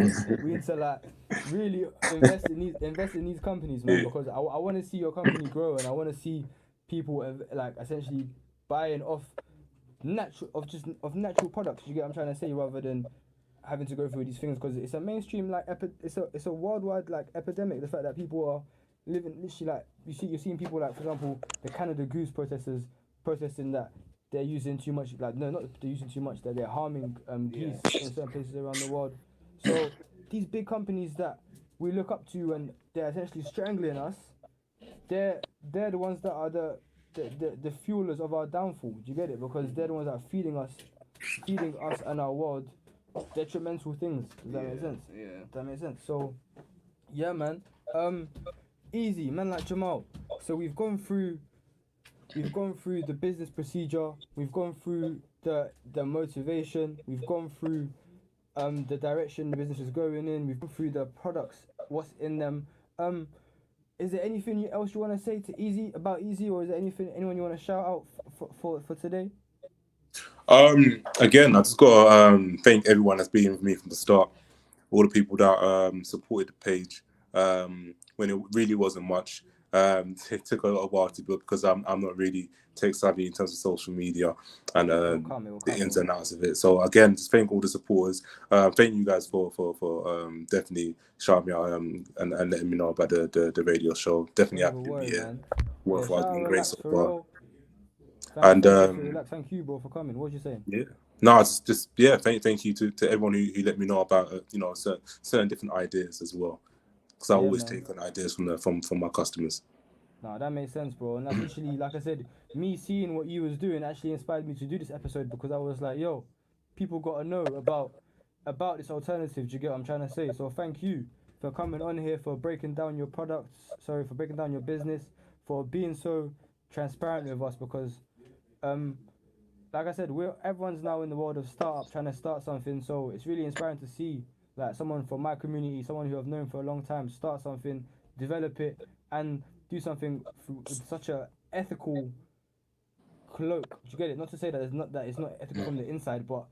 we need to like really invest in these companies, man, because I want to see your company grow, and I want to see people like essentially buying off natural products. You get what I'm trying to say, rather than having to go through these things, because it's a mainstream like it's a worldwide like epidemic. The fact that people are living literally like you're seeing people like, for example, the Canada Goose protesters protesting that they're using too much, like no, not they're using too much, that they're harming geese in certain places around the world. So these big companies that we look up to and they're essentially strangling us, they're the ones that are the fuelers of our downfall. Do you get it? Because they're the ones that are feeding us and our world detrimental things. Does that make sense? Yeah. That makes sense. So yeah, man. Easy, man, like Jamal. So we've gone through the business procedure. We've gone through the motivation. We've gone through the direction the business is going in. We've gone through the products, what's in them. Is there anything else you want to say to Easy about Easy, or is there anyone you want to shout out for today? Again, I just got to thank everyone that's been with me from the start. All the people that supported the page when it really wasn't much. It took a little while to build because I'm not really tech savvy in terms of social media and the ins and outs of it. So again, just thank all the supporters. Thank you guys for definitely shouting me out and letting me know about the radio show. Definitely happy to be here. Worthwhile, it's been great so far. Thank you, bro, for coming. What was you saying? Yeah. No, it's just thank you to everyone who let me know about certain different ideas as well, because I always take on ideas from my customers. No, that makes sense, bro. And that's literally, like I said, me seeing what you was doing actually inspired me to do this episode, because I was like, yo, people got to know about this alternative. Do you get what I'm trying to say? So thank you for coming on here, for breaking down your products, for breaking down your business, for being so transparent with us, because like I said, everyone's now in the world of startup, trying to start something. So it's really inspiring to see like someone from my community, someone who I've known for a long time, start something, develop it, and do something with such a ethical cloak. Do you get it? Not to say that it's not ethical from the inside, but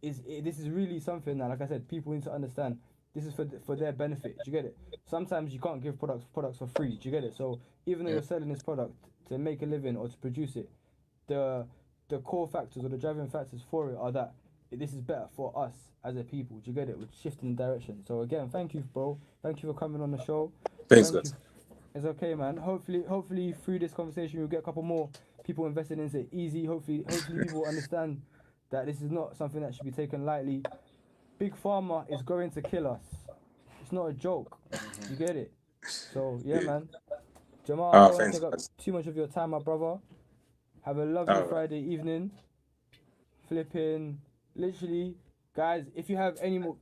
this is really something that, like I said, people need to understand. This is for their benefit. Do you get it? Sometimes you can't give products for free. Do you get it? So even though you're selling this product to make a living or to produce it, the core factors or the driving factors for it are that this is better for us as a people. Do you get it? We're shifting direction. So again, thank you, bro. Thank you for coming on the show. Thanks, guys. It's okay, man. Hopefully through this conversation we'll get a couple more people invested into Easy. Hopefully people understand that this is not something that should be taken lightly. Big Pharma is going to kill us. It's not a joke. You get it? So yeah. Man. Jamal, I don't want to take up too much of your time, my brother. Have a lovely Friday evening. Flipping, literally, guys, if you have any more,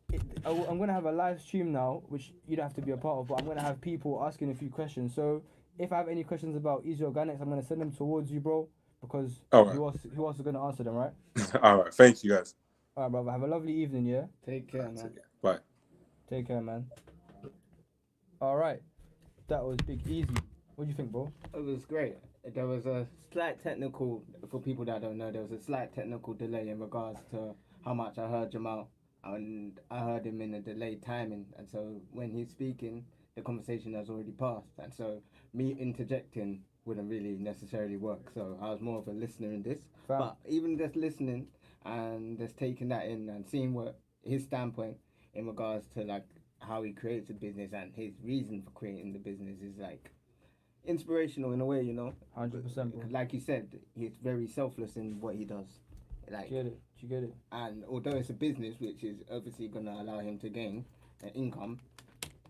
I'm going to have a live stream now, which you don't have to be a part of, but I'm going to have people asking a few questions. So if I have any questions about Easy Organics, I'm going to send them towards you, bro, because who else is going to answer them, right? All right, thank you, guys. All right, brother, have a lovely evening, yeah? Take care, man. Bye. Take care, man. All right, that was Big Easy. What do you think, bro? It was great. There was a slight technical, for people that don't know, there was a slight technical delay in regards to how much I heard Jamal, and I heard him in a delayed timing, and so when he's speaking, the conversation has already passed, and so me interjecting wouldn't really necessarily work, so I was more of a listener in this. But even just listening and just taking that in and seeing what his standpoint in regards to like how he creates a business and his reason for creating the business is like inspirational in a way, 100%, bro. Like you said, he's very selfless in what he does. Like, you get it. And although it's a business which is obviously going to allow him to gain an income,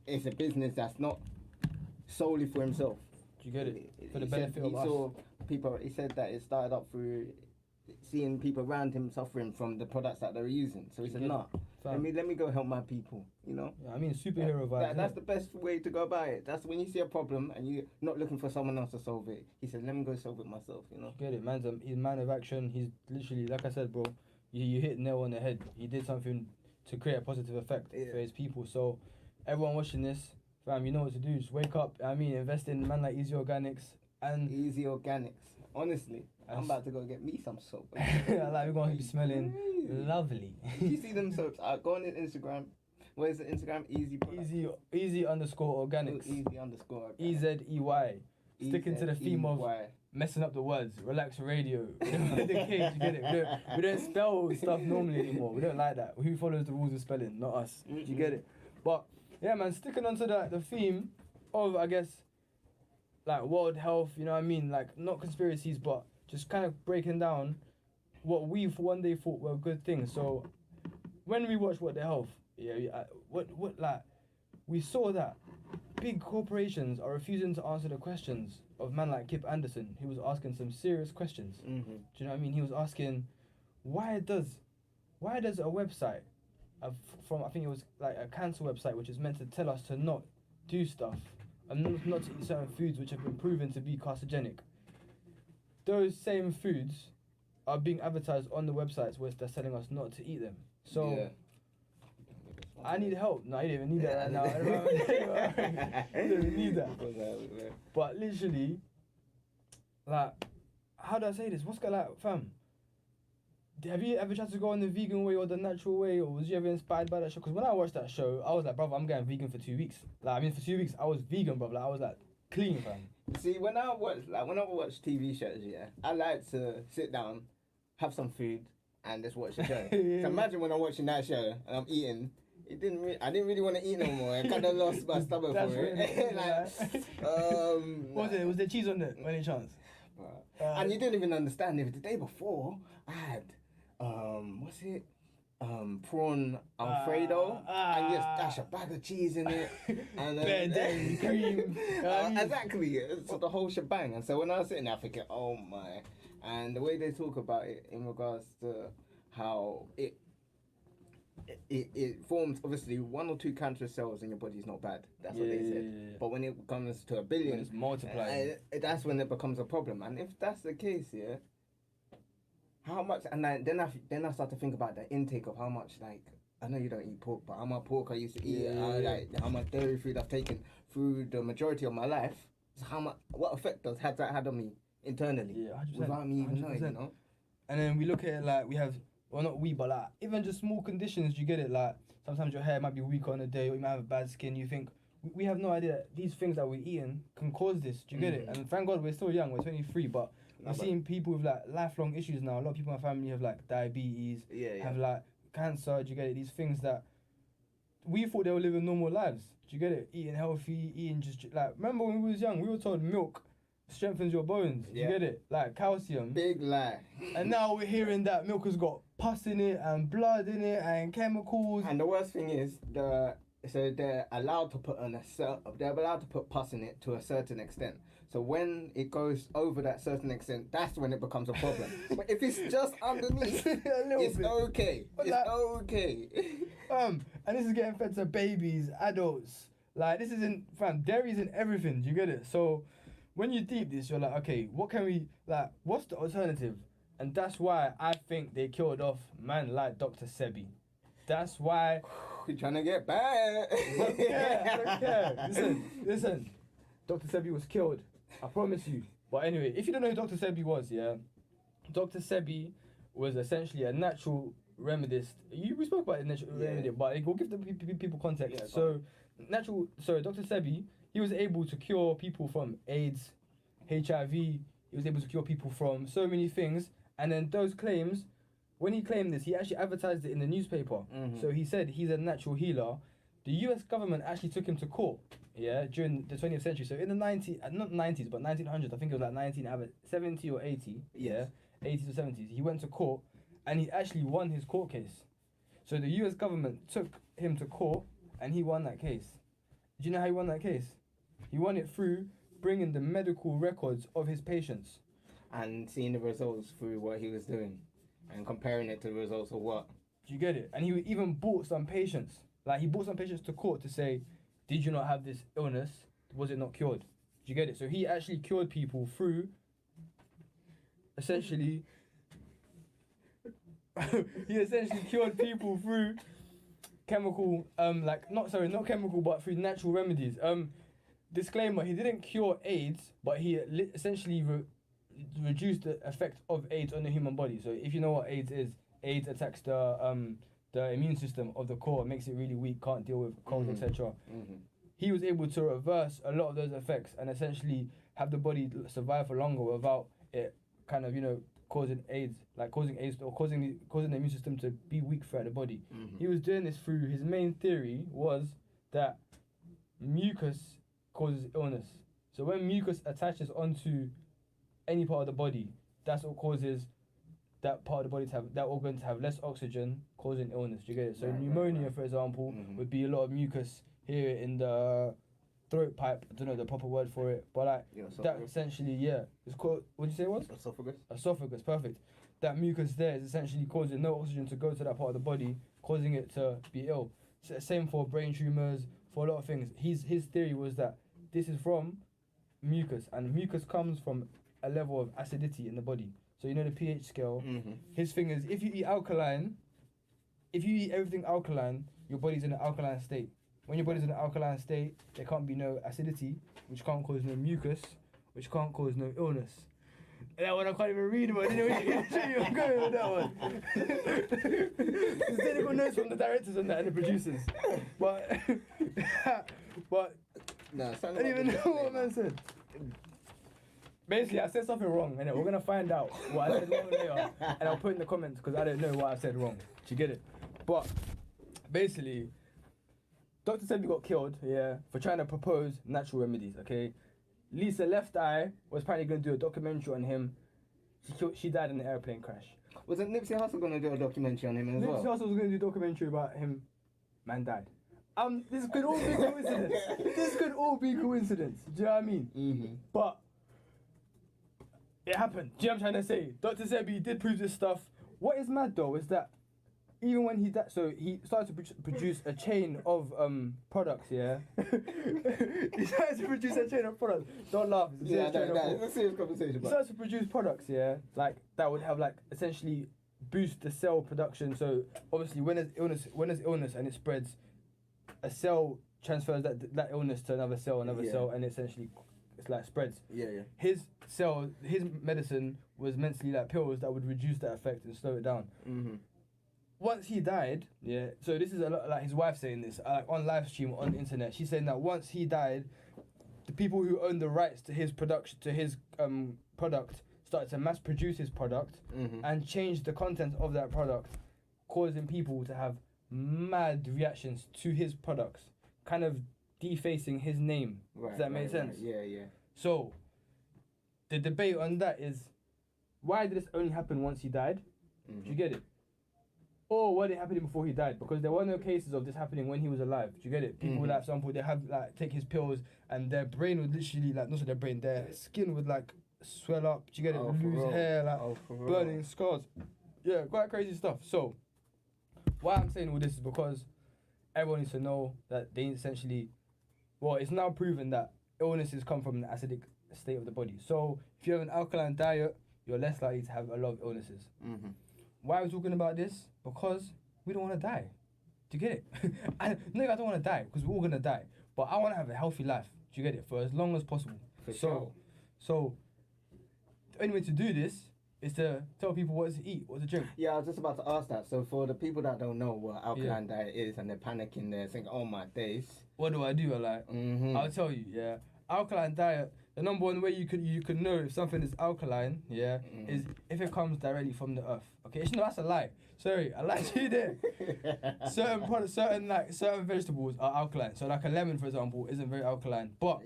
it's a business that's not solely for himself. Do you get it? For the benefit of us. Saw people. He said that it started up through seeing people around him suffering from the products that they're using. So he said, "Nah, let me go help my people." Yeah, I mean, superhero vibes. That's the best way to go about it. That's when you see a problem and you're not looking for someone else to solve it. He said, "Let me go solve it myself." Get it? He's a man of action. He's literally, like I said, bro. You hit nail on the head. He did something to create a positive effect for his people. So, everyone watching this, fam, you know what to do. Just wake up. I mean, invest in man like Easy Organics and Easy Organics. Honestly, I'm about to go get me some soap. We're going to be smelling lovely. You see them soaps? Go on Instagram. Where's the Instagram? Easy underscore organics. Easy underscore organics. EZEY. Sticking to the theme of messing up the words. Relax radio. The cage, you get it? We don't spell stuff normally anymore. We don't like that. Who follows the rules of spelling? Not us. Do you get it? But yeah, man, sticking onto the theme of, I guess, like world health, you know what I mean? Like, not conspiracies, but just kind of breaking down what we for one day thought were good things. So when we watched What the Health, we saw that big corporations are refusing to answer the questions of man like Kip Anderson, who was asking some serious questions. Do you know what I mean? He was asking, why does a website from, I think it was like a cancer website, which is meant to tell us to not do stuff and not to eat certain foods which have been proven to be carcinogenic, those same foods are being advertised on the websites where they're telling us not to eat them. So Yeah. I need help. No, you don't even need that right now. You don't even need that. But literally, like, how do I say this? What's got like, fam? Have you ever tried to go on the vegan way or the natural way, or was you ever inspired by that show? Because when I watched that show, I was like, brother, I'm going vegan for 2 weeks. Like, I mean, for 2 weeks, I was vegan, brother. Like, I was like clean, fam. See, when I watch TV shows, yeah, I like to sit down, have some food, and just watch the show. So imagine when I'm watching that show and I'm eating. I didn't really want to eat no more. I kind of lost my stomach for it. What was it? Was there cheese on it? By any chance? And you didn't even understand it. The day before, I had what's it? Prawn Alfredo, and just dash a bag of cheese in it, and dairy cream. Exactly, it's the whole shebang. And so when I was sitting there, I thinking, oh my, and the way they talk about it in regards to how it forms, obviously 1 or 2 cancerous cells in your body is not bad. That's what they said. Yeah. But when it comes to 1 billion, When it's multiplying. that's when it becomes a problem. And if that's the case, yeah. How much? And then I start to think about the intake of how much, like, I know you don't eat pork, but how much pork I used to eat, like how much dairy food I've taken through the majority of my life. So what effect has that had on me internally? Yeah, 100%, without me even 100%. knowing, you know. And then we look at it like we have, well, not we, but like even just small conditions. You get it? Like sometimes your hair might be weak on a day, or you might have bad skin. You think we have no idea that these things that we're eating can cause this. Do you get it? And thank God we're still young. We're 23, but we're seeing people with like lifelong issues now. A lot of people in my family have like diabetes, have like cancer. Do you get it? These things that we thought they were living normal lives. Do you get it? Eating healthy, eating just like, remember when we was young, we were told milk strengthens your bones. Do you get it? Like calcium. Big lie. And now we're hearing that milk has got pus in it and blood in it and chemicals. And the worst thing is they're allowed to put they're allowed to put pus in it to a certain extent. So when it goes over that certain extent, that's when it becomes a problem. But if it's just underneath, it's bit. Okay. But it's like, okay. And this is getting fed to babies, adults. Like this isn't, fam, dairy's in everything. Do you get it? So when you deep this, you're like, okay, what can we, like, what's the alternative? And that's why I think they killed off man like Dr. Sebi. That's why. You're trying to get back. I don't care. Listen. Dr. Sebi was killed. I promise you. But anyway, if you don't know who Dr. Sebi was, yeah, Dr. Sebi was essentially a natural remedist. We spoke about it, natural remedy, but we'll give the people context. So Dr. Sebi, he was able to cure people from AIDS, HIV. He was able to cure people from so many things. And then those claims, when he claimed this, he actually advertised it in the newspaper. So he said he's a natural healer. The US government actually took him to court, during the 20th century. So in the 1900s, but 1900s, I think it was like 1970 or 80, 80s or 70s. He went to court and he actually won his court case. So the US government took him to court and he won that case. Do you know how he won that case? He won it through bringing the medical records of his patients. And seeing the results through what he was doing. And comparing it to the results of what? Do you get it? And he even brought some patients. Like, he brought some patients to court to say, did you not have this illness? Was it not cured? Do you get it? So he actually cured people through, essentially, cured people through chemical, not chemical, but through natural remedies. Disclaimer, he didn't cure AIDS, but he essentially reduced the effect of AIDS on the human body. So if you know what AIDS is, AIDS attacks the immune system of the core, makes it really weak, can't deal with colds, etc. He was able to reverse a lot of those effects and essentially have the body survive for longer without it kind of, causing AIDS, or causing the immune system to be weak throughout the body. He was doing this through, his main theory was that mucus causes illness. So when mucus attaches onto any part of the body, that's what causes that part of the body to have, that organ to have less oxygen, causing illness. Do you get it? So pneumonia, for example, would be a lot of mucus here in the throat pipe. I don't know the proper word for it, but that essentially, it's called, what did you say it was? Esophagus, perfect. That mucus there is essentially causing no oxygen to go to that part of the body, causing it to be ill. Same for brain tumors, for a lot of things. His theory was that this is from mucus, and mucus comes from a level of acidity in the body. So you know the pH scale. Mm-hmm. His thing is, if you eat everything alkaline, your body's in an alkaline state. When your body's in an alkaline state, there can't be no acidity, which can't cause no mucus, which can't cause no illness. And that one I can't even read about. You know, I'm going with that one. There's technical notes from the directors on that and the producers. But No, I don't even know what man said. Basically, I said something wrong, and we're gonna find out what I said wrong later, and I'll put in the comments because I don't know what I said wrong. Do you get it? But basically, Dr. Sebi got killed, yeah, for trying to propose natural remedies. Okay, Lisa Left Eye was apparently gonna do a documentary on him. She died in an airplane crash. Wasn't Nipsey Hussle gonna do a documentary on him as well? Nipsey Hussle was gonna do a documentary about him. Man died. This could all be coincidence. This could all be coincidence. Do you know what I mean? Mm-hmm. But it happened. Do you know what I'm trying to say? Dr. Sebi did prove this stuff. What is mad though is that even when he died, so he started to produce a chain of products, yeah? He started to produce a chain of products. Don't laugh. It's a serious train of thought. it's a serious conversation. He But started to produce products, yeah? Like, that would have, like, essentially boost the cell production. So, obviously, when there's illness and it spreads, a cell transfers that illness to another cell, and essentially it's like spreads. yeah. His medicine was mentally like pills that would reduce that effect and slow it down. Mm-hmm. Once he died, yeah. So this is a lot like his wife saying this, like on live stream on the internet. She's saying that once he died, the people who owned the rights to his production, to his product, started to mass produce his product and change the content of that product, causing people to have mad reactions to his products, kind of defacing his name. Right, Does that make sense? Right. Yeah. So, the debate on that is, why did this only happen once he died? Mm-hmm. Do you get it? Or why did it happen before he died? Because there were no cases of this happening when he was alive. Do you get it? People, like, for example, they have, like, take his pills and their brain would literally, like, not so their brain, their skin would, like, swell up. Do you get it? Lose hair, like, burning scars. Yeah, quite crazy stuff. So, why I'm saying all this is because everyone needs to know that they essentially, well, it's now proven that illnesses come from an acidic state of the body. So, if you have an alkaline diet, you're less likely to have a lot of illnesses. Mm-hmm. Why are we talking about this? Because we don't want to die. Do you get it? I don't want to die because we're all going to die. But I want to have a healthy life. Do you get it? For as long as possible. So, the only way to do this is to tell people what to eat, what to drink. Yeah, I was just about to ask that. So for the people that don't know what alkaline diet is and they're panicking, they're thinking, oh my days. What do I do? I'll tell you, yeah. Alkaline diet, the number one way you could know if something is alkaline, yeah, is if it comes directly from the earth. Okay, no, that's a lie. Sorry, I lied to you there. Certain products, certain vegetables are alkaline. So like a lemon, for example, isn't very alkaline, but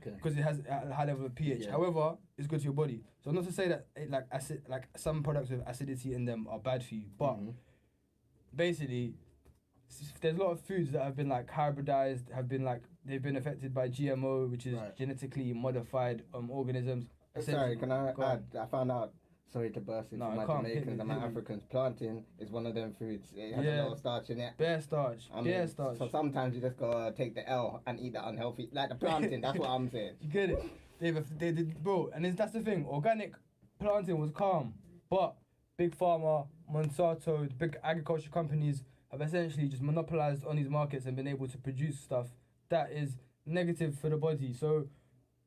because it has a high level of pH. Yeah. However, it's good to your body. So not to say that like some products with acidity in them are bad for you, but basically, there's a lot of foods that have been like hybridized, they've been affected by GMO, which is genetically modified organisms. Sorry, can I add? I found out. Sorry to burst into my Jamaicans and my Africans. Plantain is one of them foods. It has a lot of starch in it. Bare starch. Starch. So sometimes you just gotta take the L and eat the unhealthy, like the plantain. That's what I'm saying. You get it? They did, bro. And that's the thing. Organic plantain was calm, but big pharma, Monsanto, the big agriculture companies have essentially just monopolized on these markets and been able to produce stuff that is negative for the body. So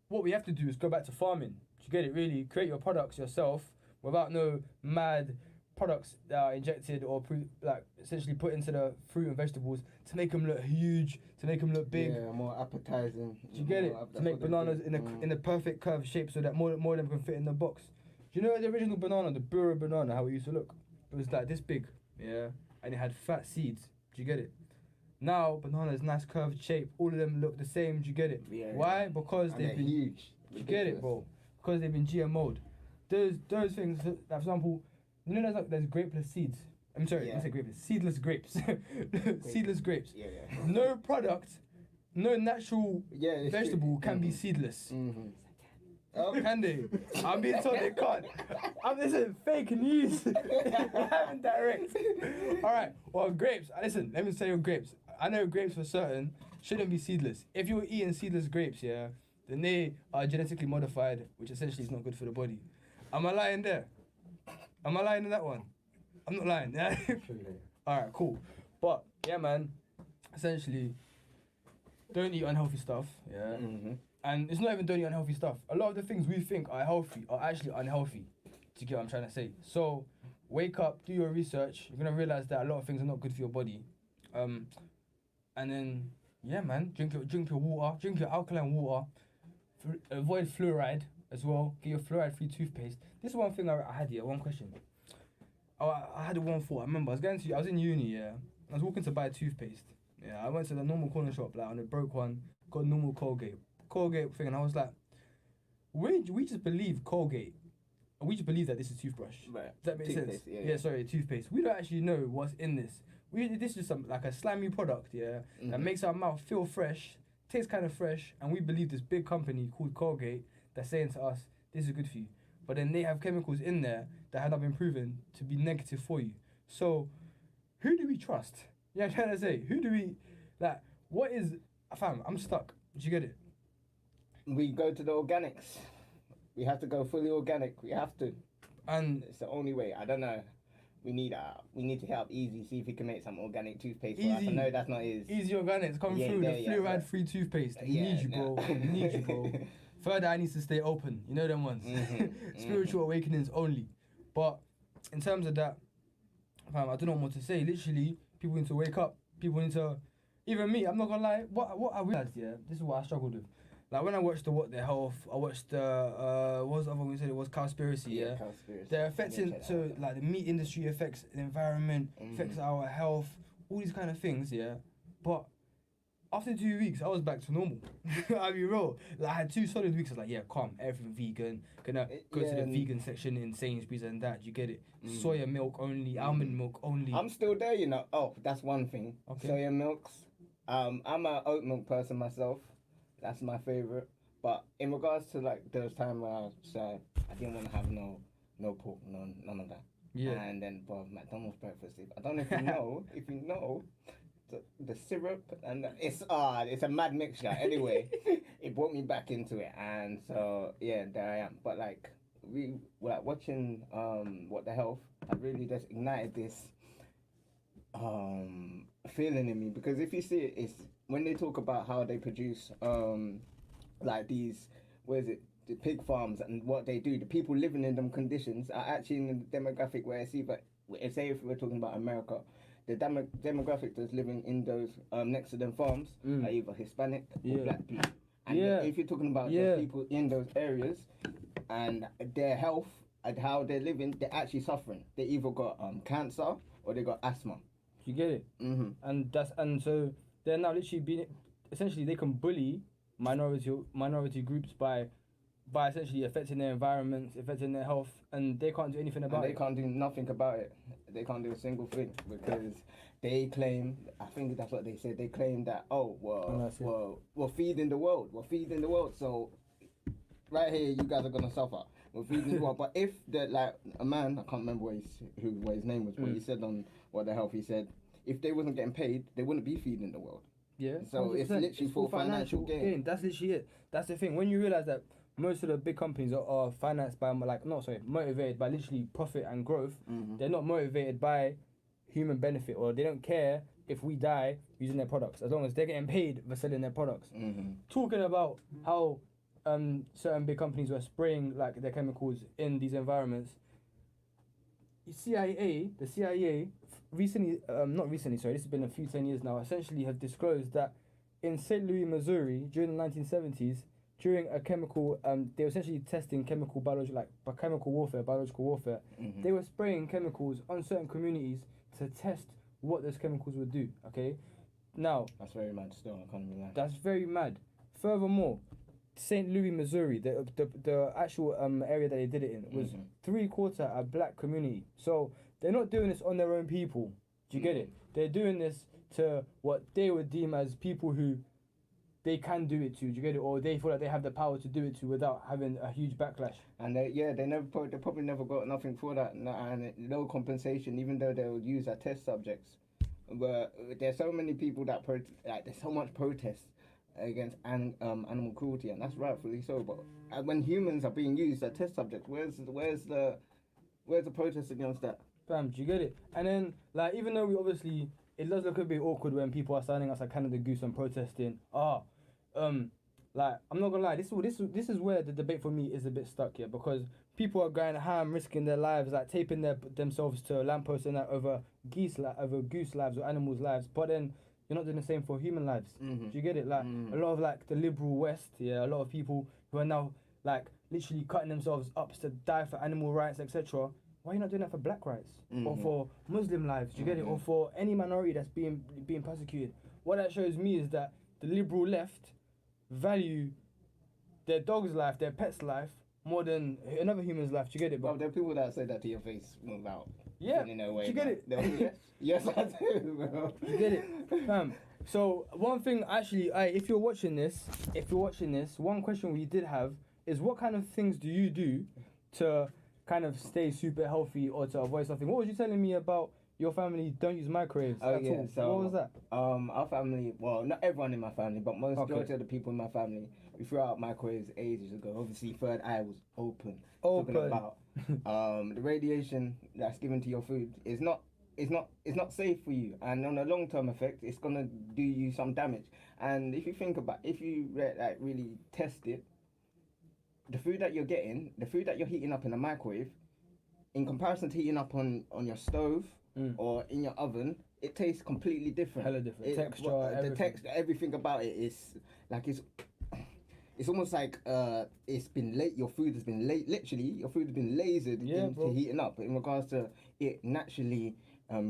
what we have to do is go back to farming. Do you get it? Really create your products yourself without no mad products that are injected or essentially put into the fruit and vegetables to make them look huge, to make them look big. Yeah, more appetizing. Do you get it? To make bananas in a perfect curved shape so that more of them can fit in the box. Do you know the original banana, the Bura banana, how it used to look? It was like this big, yeah, and it had fat seeds. Do you get it? Now bananas, nice curved shape, all of them look the same. Do you get it? Yeah. Why? Because they've been huge. Do you get it, bro? Because they've been GMO'd. Those things, like, for example, you know there's grapeless seeds. I'm sorry, I say grapeless. Seedless grapes. Seedless grapes. Yeah. No product, no natural vegetable can be seedless. Oh, can they? I'm being told they can't. Listen, fake news. I'm direct. Alright, well, grapes. Listen, let me say on grapes. I know grapes for certain shouldn't be seedless. If you're eating seedless grapes, yeah, then they are genetically modified, which essentially is not good for the body. Am I lying there? Am I lying in that one? I'm not lying. Yeah. Truly. All right, cool. But yeah, man. Essentially, don't eat unhealthy stuff. Yeah. Mm-hmm. And it's not even don't eat unhealthy stuff. A lot of the things we think are healthy are actually unhealthy. Do you get what I'm trying to say? So, wake up, do your research. You're gonna realize that a lot of things are not good for your body. And then, yeah, man, drink your water, drink your alkaline water. Avoid fluoride as well. Get your fluoride-free toothpaste. This is one thing I had here. One question. I had one thought. I remember I was in uni. Yeah, I was walking to buy toothpaste. Yeah, I went to the normal corner shop, like on a broke one. Got a normal Colgate thing, and I was like, we just believe Colgate. We just believe that this is toothbrush. Right. Does that make Toothpaste, sense? yeah. Sorry, toothpaste. We don't actually know what's in this. This is like a slimy product, yeah, that makes our mouth feel fresh, tastes kind of fresh, and we believe this big company called Colgate that's saying to us, this is good for you. But then they have chemicals in there that have not been proven to be negative for you. So, who do we trust? Yeah, I'm trying to say, who do we, like, what is, fam, I'm stuck. Did you get it? We go to the organics. We have to go fully organic. We have to. And It's the only way. I don't know. We need to help Easy, see if he can make some organic toothpaste for us. I Easy. know that's not his. Easy Organics, come Yeah, through, there, the yeah, fluoride-free toothpaste. We Yeah, need you, bro. no. We need you, bro. Third eye needs to stay open. You know them ones. Spiritual awakenings only. But in terms of that, fam, I don't know what more to say. Literally, people need to wake up. People need to, even me, I'm not gonna lie. What I realized, yeah, this is what I struggled with. Like when I watched the What the Health, I watched what was the other one we said? It was Cowspiracy, yeah. Cowspiracy. They're affecting, so like the meat industry affects the environment, affects our health, all these kind of things, yeah. But after 2 weeks, I was back to normal. I'll be real. Like I had 2 solid weeks. I was like, yeah, calm, everything vegan. Gonna go to the vegan section in Sainsbury's and that. You get it? Soya milk only, almond milk only. I'm still there, you know. Oh, that's one thing. Okay. Soya milks. I'm a oat milk person myself. That's my favorite. But in regards to like those time where I didn't want to have no pork, none of that. Yeah. And then, bro, McDonald's breakfast. I don't know if you know, the syrup and it's a mad mixture. Anyway, it brought me back into it, and so yeah, there I am. But like we were like watching What the Health, I really just ignited this feeling in me, because if you see it, it's when they talk about how they produce like these, the pig farms and what they do, the people living in them conditions are actually in the demographic where I see, but say if we're talking about America, the demographic that's living in those next to them farms are either Hispanic or black people. And if you're talking about the people in those areas and their health and how they're living, they're actually suffering. They either got cancer or they got asthma. You get it? And so they're now literally being, essentially they can bully minority groups by essentially affecting their environments, affecting their health, and they can't do anything about it. They can't do nothing about it. They can't do a single thing because they claim, I think that's what they said, they claim that, we're feeding the world. We're feeding the world. So right here, you guys are going to suffer. We're feeding the world. But if a man, I can't remember what his name was, but he said on What the Health, he said, if they wasn't getting paid, they wouldn't be feeding the world. Yeah. So 100%. it's literally for financial gain. That's literally it. That's the thing. When you realize that most of the big companies are financed by motivated by literally profit and growth. They're not motivated by human benefit, or they don't care if we die using their products, as long as they're getting paid for selling their products. Talking about how certain big companies were spraying like their chemicals in these environments. The CIA recently, this has been a few 10 years now, essentially have disclosed that in St. Louis, Missouri, during the 1970s, during a chemical, they were essentially testing chemical warfare. They were spraying chemicals on certain communities to test what those chemicals would do, okay? Now... That's very mad still, I can't remember. That's very mad. Furthermore, St. Louis, Missouri, the actual area that they did it in was 3/4 a black community. So they're not doing this on their own people. Do you get it? They're doing this to what they would deem as people who they can do it to. Do you get it? Or they feel like they have the power to do it to without having a huge backlash. And they probably never got nothing for that, and no compensation, even though they would use as test subjects. But there's so many people that there's so much protest against animal cruelty, and that's rightfully so. But when humans are being used as test subjects, where's the Where's the protest against that? Fam, do you get it? And then, like, even though we obviously, it does look a bit awkward when people are signing us like Canada Goose and protesting. Like, I'm not gonna lie, this is where the debate for me is a bit stuck here, because people are going ham, risking their lives, like taping themselves to lampposts and that over goose lives or animals' lives. But then you're not doing the same for human lives. Mhm. Do you get it? Like a lot of like the liberal West, yeah, a lot of people who are now like literally cutting themselves up to die for animal rights, etc. Why are you not doing that for black rights or for Muslim lives? Do you get it? Or for any minority that's being persecuted? What that shows me is that the liberal left value their dog's life, their pet's life, more than another human's life. Do you get it, bro? Well, there are people that say that to your face without Yeah, feeling their way. do you get it? Yes, yes, I do, bro. You get it, So one thing, actually, if you're watching this, one question we did have is, what kind of things do you do to kind of stay super healthy or to avoid something? What was you telling me about your family don't use microwaves Oh at yeah, all? so What was that? Our family, well, not everyone in my family, but majority of the people in my family, we threw out microwaves ages ago. Obviously, third eye was open. Talking about the radiation that's given to your food is not safe for you, and on a long-term effect, it's gonna do you some damage. And if you think about, if you really test it, the food that you're getting, the food that you're heating up in a microwave, in comparison to heating up on your stove or in your oven, it tastes completely different. Hella different. Texture, everything. The texture, everything about it is like it's almost like it's been late. Your food has been late. Literally, your food has been lasered into heating up in regards to it naturally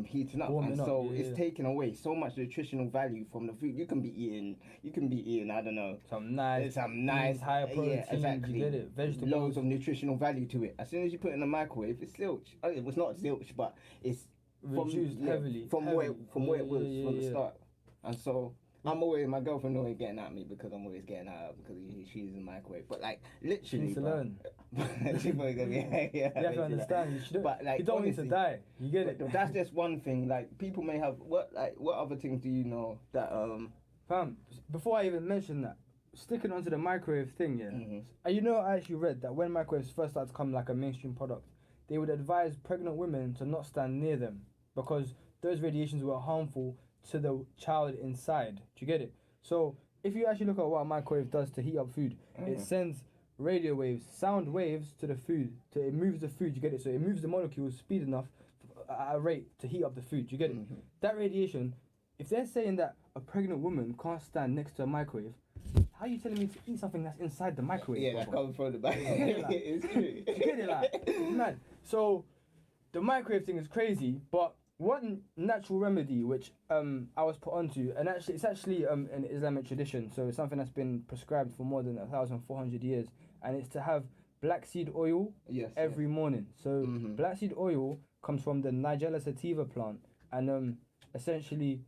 heating up, Warming and up, so it's taking away so much nutritional value from the food. You can be eating, I don't know, Some nice higher protein. yeah, exactly. You get it? Vegetables. Loads of nutritional value to it. As soon as you put it in the microwave, it's zilch. It was not zilch, but it's reduced heavily from where it was from the start. And so Mm. I'm always, my girlfriend always getting at me because I'm always getting at her because she's in the microwave. But like literally, needs to learn. She's probably gonna be, yeah. You have to understand. You should. But like, you don't honestly, need to die. You get it. That's just one thing. Like people may have what other things do you know that Fam, before I even mention that, sticking onto the microwave thing, yeah. Mhm. And you know, I actually read that when microwaves first started to come like a mainstream product, they would advise pregnant women to not stand near them because those radiations were harmful to the child inside. Do you get it? So if you actually look at what a microwave does to heat up food, it sends radio waves, sound waves to the food. It moves the food. You get it? So it moves the molecules speed enough at a rate to heat up the food. You get it? That radiation. If they're saying that a pregnant woman can't stand next to a microwave, how are you telling me to eat something that's inside the microwave? yeah, that comes from the back. It's true. You get it? Like, it's mad. So the microwave thing is crazy, but one natural remedy which I was put onto, and actually it's actually an Islamic tradition, so it's something that's been prescribed for more than 1,400 years, and it's to have black seed oil every morning. So black seed oil comes from the Nigella sativa plant, and essentially,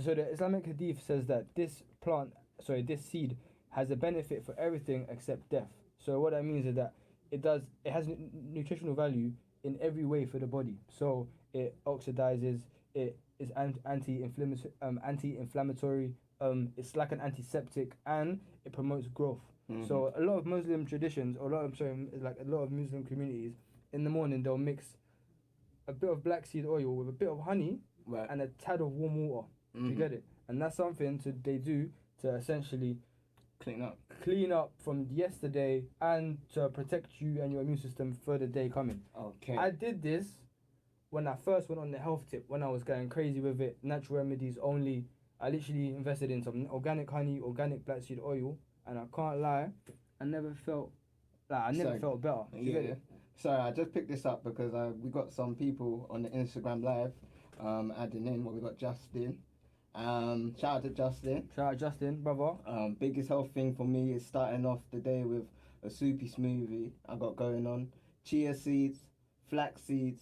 so the Islamic hadith says that this seed has a benefit for everything except death. So what that means is that it has nutritional value in every way for the body. So it oxidizes, it is anti-inflammatory, it's like an antiseptic, and it promotes growth. So a lot of Muslim traditions, or a lot of Muslim communities, in the morning they'll mix a bit of black seed oil with a bit of honey and a tad of warm water. You get it? And that's something they do to essentially Clean up from yesterday and to protect you and your immune system for the day coming. Okay. I did this when I first went on the health tip, when I was going crazy with it, natural remedies only. I literally invested in some organic honey, organic black seed oil, and I can't lie, I never felt felt better. You get it? Sorry, I just picked this up because we got some people on the Instagram live adding in. We got Justin. Shout out to Justin. Shout out Justin, brother. Biggest health thing for me is starting off the day with a soupy smoothie I got going on. Chia seeds, flax seeds,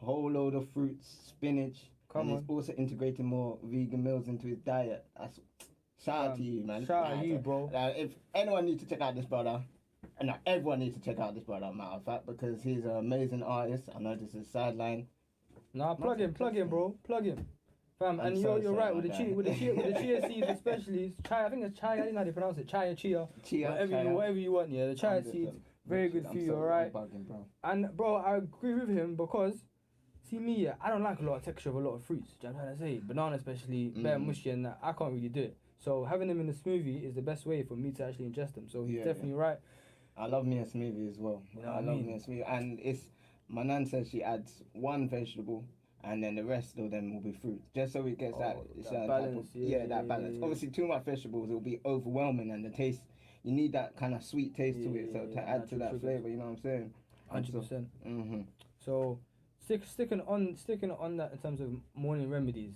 whole load of fruits, spinach. He's also integrating more vegan meals into his diet. That's shout out to you, man. Shout out to you, bro. If anyone needs to check out this brother, and everyone needs to check out this brother, matter of fact, because he's an amazing artist. I know this is sideline. Nah, plug him, bro. Plug him. Fam, and you're right with the chia seeds, especially I think it's chia. I don't know how to pronounce it. Chia. Whatever you want. Yeah, the chia seeds. Very good for you, alright? Bugging, bro. And bro, I agree with him because, see me, yeah, I don't like a lot of texture of a lot of fruits. Do you know what I'm trying to say? Banana especially, bare mushy and that, I can't really do it. So having them in the smoothie is the best way for me to actually ingest them. So he's definitely right. I love me a smoothie as well. You know I what I love mean? me a smoothie. And it's, my nan says she adds one vegetable and then the rest of them will be fruit. Just so it gets that balance. that balance. Obviously, too much vegetables, it will be overwhelming and the taste, you need that kind of sweet taste to it. So to add to that natural flavour, you know what I'm saying? 100%. Mm-hmm. So sticking on that in terms of morning remedies,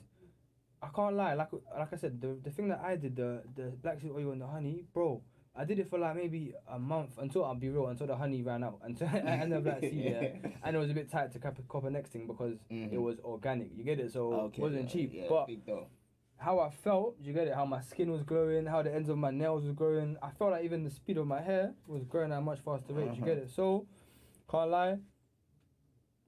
I can't lie. Like I said, the thing that I did, the black seed oil and the honey, bro. I did it for like maybe a month until I'll be real, until the honey ran out and the black seed, and it was a bit tight to cop a next thing because it was organic. You get it, so it wasn't cheap. But big though. how I felt, you get it, how my skin was glowing, how the ends of my nails was growing. I felt like even the speed of my hair was growing at a much faster rate. You get it, so can't lie.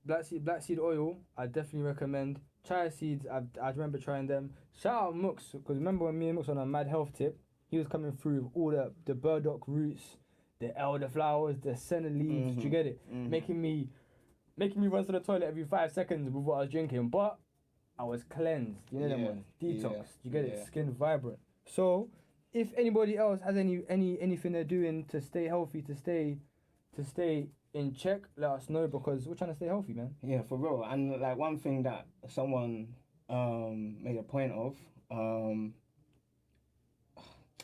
Black seed oil, I definitely recommend. Chia seeds, I remember trying them. Shout out Mooks, because remember when me and Mooks on a mad health tip, he was coming through with all the burdock roots, the elderflowers, the senna leaves. Do you get it? Making me run to the toilet every 5 seconds with what I was drinking, but I was cleansed. You know them ones, detox. You get it? Skin vibrant. So, if anybody else has anything they're doing to stay healthy, to stay in check, let us know because we're trying to stay healthy, man. Yeah, for real. And like one thing that someone made a point of,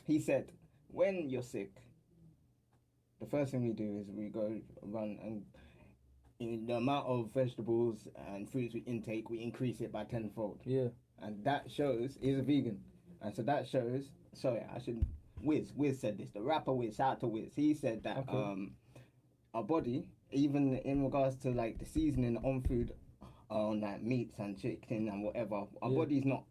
he said, when you're sick, the first thing we do is we go run and in the amount of vegetables and fruits we intake, we increase it by tenfold. Yeah. And that shows, he's a vegan. And so that shows, sorry, I should, Wiz said this, the rapper Wiz, shout out to Wiz. He said that our body, even in regards to like the seasoning on food, on like meats and chicken and whatever, our body's not,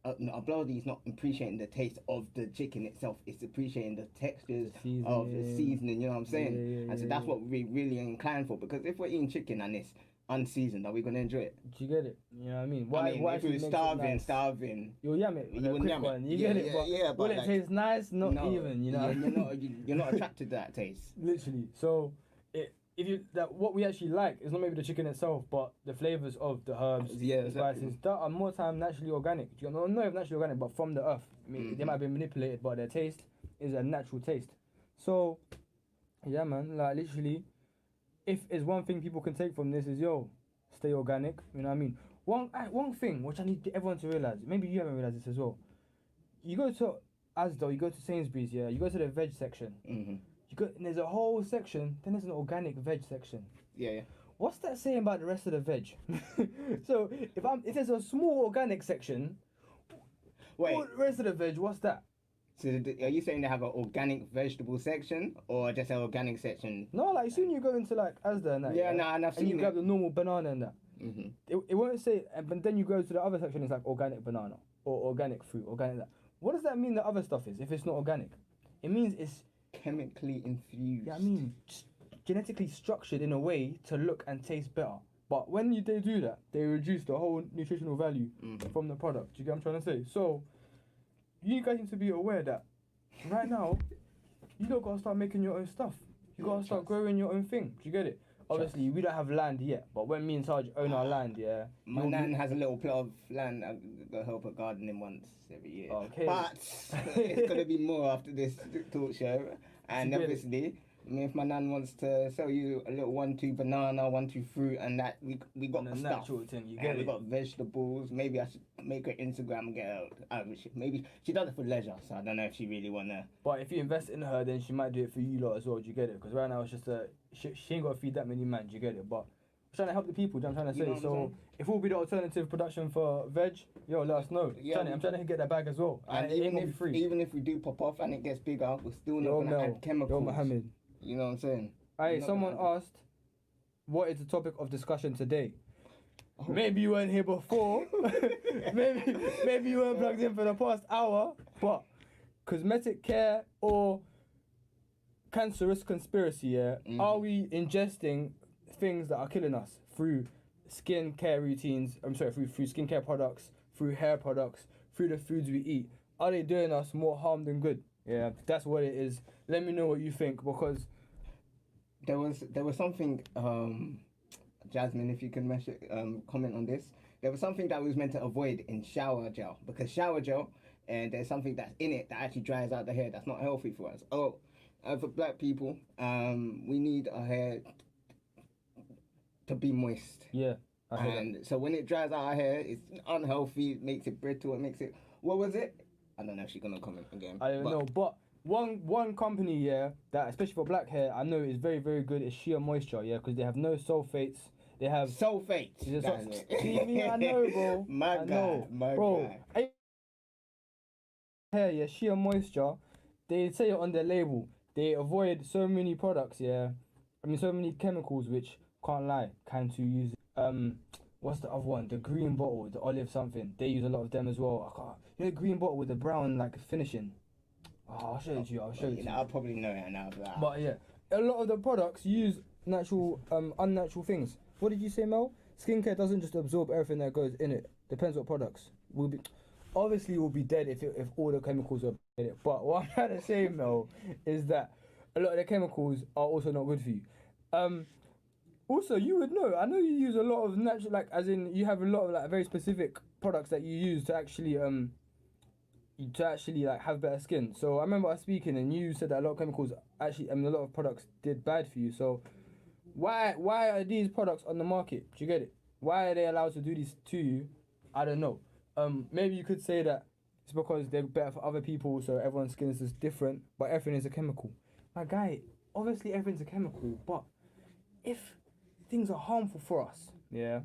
our body is not appreciating the taste of the chicken itself. It's appreciating the textures of the seasoning. You know what I'm saying? And so that's what we really inclined for. Because if we're eating chicken and it's unseasoned, are we gonna enjoy it? Do you get it? You know what I mean? If we were starving, you'll yam it. You wouldn't yam it. You get it? But will it taste nice? Not even. You know. You're not attracted to that taste. Literally. So what we actually like is not maybe the chicken itself, but the flavors of the herbs, the spices that are more time naturally organic. Do you know? Not even naturally organic, but from the earth. I mean, they might have been manipulated, but their taste is a natural taste. So, yeah, man. Like literally, if there's one thing people can take from this is stay organic. You know what I mean? One thing which I need everyone to realize. Maybe you haven't realized this as well. You go to Asda, you go to Sainsbury's, you go to the veg section. And there's a whole section, then there's an organic veg section. Yeah. What's that saying about the rest of the veg? So if there's a small organic section, all the rest of the veg, what's that? So are you saying they have an organic vegetable section or just an organic section? No, like soon you go into like Asda and that. And I've seen and you grab the normal banana and that. It won't say, but then you go to the other section, it's like organic banana or organic fruit, organic that. What does that mean the other stuff is if it's not organic? It means it's chemically infused. Yeah, I mean, genetically structured in a way to look and taste better. But when they do that, they reduce the whole nutritional value from the product. Do you get what I'm trying to say? So, you guys need to be aware that right now, you don't gotta start making your own stuff. You gotta start growing your own thing. Do you get it? Obviously, we don't have land yet, but when me and Taj own our land, my nan has a little plot of land. I go help her gardening once every year. Okay. But it's gonna be more after this talk show. And obviously, I mean, if my nan wants to sell you a little 1-2 banana, 1-2 fruit, and that we got the stuff. Natural thing, you get it. We got vegetables. Maybe I should make her Instagram and get her. Maybe she does it for leisure, so I don't know if she really wanna. But if you invest in her, then she might do it for you lot as well. Do you get it? Because right now it's just she ain't got to feed that many man. Do you get it? But I'm trying to help the people. Do you know what I'm trying to say? So if we'll be the alternative production for veg, let us know. I'm trying to get that bag as well. And even if we do pop off and it gets bigger, we're still not gonna add chemicals. Mohammed. You know what I'm saying? Alright, someone asked, what is the topic of discussion today? Maybe you weren't here before. maybe you weren't plugged in for the past hour. But cosmetic care or cancerous conspiracy, are we ingesting things that are killing us through skin care routines? Through skin care products, through hair products, through the foods we eat. Are they doing us more harm than good? Yeah, that's what it is. Let me know what you think, because there was something. Jasmine, if you can comment on this, there was something that we was meant to avoid in shower gel, because shower gel, and there's something that's in it that actually dries out the hair. That's not healthy for us. For black people, we need our hair to be moist. Yeah. I heard that. And so when it dries out our hair, it's unhealthy. It makes it brittle. It makes it. What was it? I don't know if she's gonna comment again. I don't know, but one company, yeah, that especially for black hair, I know is very, very good is Sheer Moisture, yeah, because they have no sulfates. They have sulfates. See me, I know, bro. My God. Hair, yeah, Sheer Moisture. They say it on their label. They avoid so many products, yeah. I mean, so many chemicals, which can't lie, can to use. What's the other one? The green bottle, the olive something. They use a lot of them as well. I can't. You know, the green bottle with the brown like finishing. Oh, I'll show it to you. I'll probably know it now. But yeah, a lot of the products use natural, unnatural things. What did you say, Mel? Skincare doesn't just absorb everything that goes in it. Depends what products. Obviously we'll be dead if all the chemicals are in it. But what I'm trying to say, Mel, is that a lot of the chemicals are also not good for you. Also, you would know. I know you use a lot of natural, like, as in you have a lot of like very specific products that you use to actually like have better skin. So I remember us speaking, and you said that a lot of chemicals actually, a lot of products did bad for you. So why are these products on the market? Do you get it? Why are they allowed to do this to you? I don't know. Maybe you could say that it's because they're better for other people, so everyone's skin is just different, but everything is a chemical. My guy, obviously everything's a chemical, but if things are harmful for us, yeah,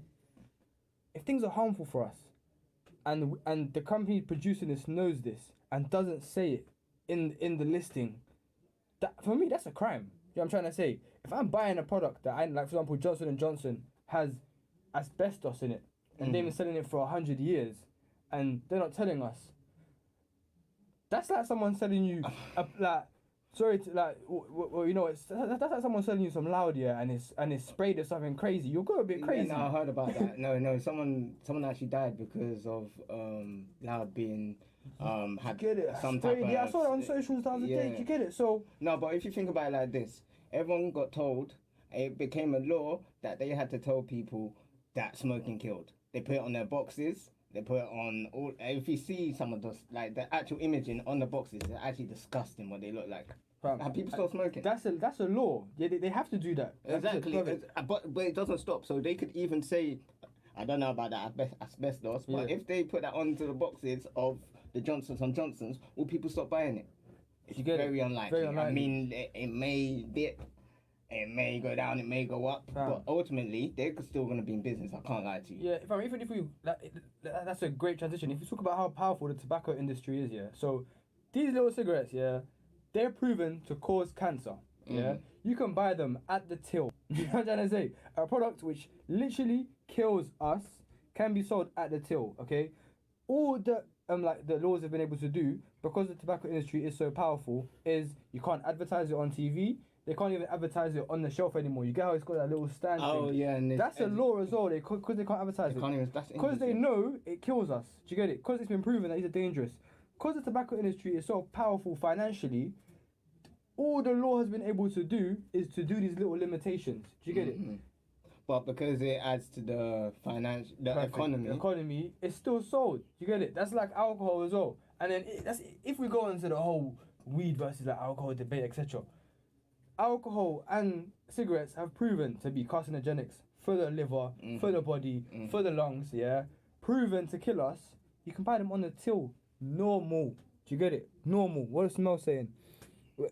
if things are harmful for us, and the company producing this knows this and doesn't say it in the listing, that for me that's a crime. You know what I'm trying to say? If I'm buying a product that like for example Johnson & Johnson has asbestos in it, and they've been selling it for 100 years, and they're not telling us, that's like someone selling you that's like someone selling you some loud, yeah, and it's sprayed or something crazy. You'll go a bit crazy. Yeah, no, I heard about that. No, someone actually died because of loud being had some type of. Yeah, I saw it on socials the other day. You get it? So no, but if you think about it like this, everyone got told. It became a law that they had to tell people that smoking killed. They put it on their boxes. They put it on all. If you see some of those, like the actual imaging on the boxes, it's actually disgusting what they look like. Have people stop smoking? That's a law. Yeah, they have to do that. Exactly. But it doesn't stop. So they could even say, I don't know about that asbestos, but if they put that onto the boxes of the Johnsons & Johnsons, will people stop buying it? It's very unlikely. Very unlikely. I mean, it may dip. It may go down, it may go up, but ultimately they're still going to be in business. I can't lie to you. Yeah, even if we, that's a great transition. If you talk about how powerful the tobacco industry is, yeah. So these little cigarettes, yeah, they're proven to cause cancer. Yeah, you can buy them at the till. You know what I'm trying to say? A product which literally kills us can be sold at the till. Okay, all the the laws have been able to do, because the tobacco industry is so powerful, is you can't advertise it on TV. They can't even advertise it on the shelf anymore. You get how it's got that little stand thing? Oh, yeah. And that's a law as well, because they can't advertise it. Because they know it kills us. Do you get it? Because it's been proven that these are dangerous. Because the tobacco industry is so powerful financially, all the law has been able to do is to do these little limitations. Do you get it? But because it adds to the economy, it's still sold. Do you get it? That's like alcohol as well. And then if we go into the whole weed versus like alcohol debate, etc., alcohol and cigarettes have proven to be carcinogenics for the liver, for the body, for the lungs, yeah? Proven to kill us. You can buy them on the till. Normal. Do you get it? Normal. What is Mel saying?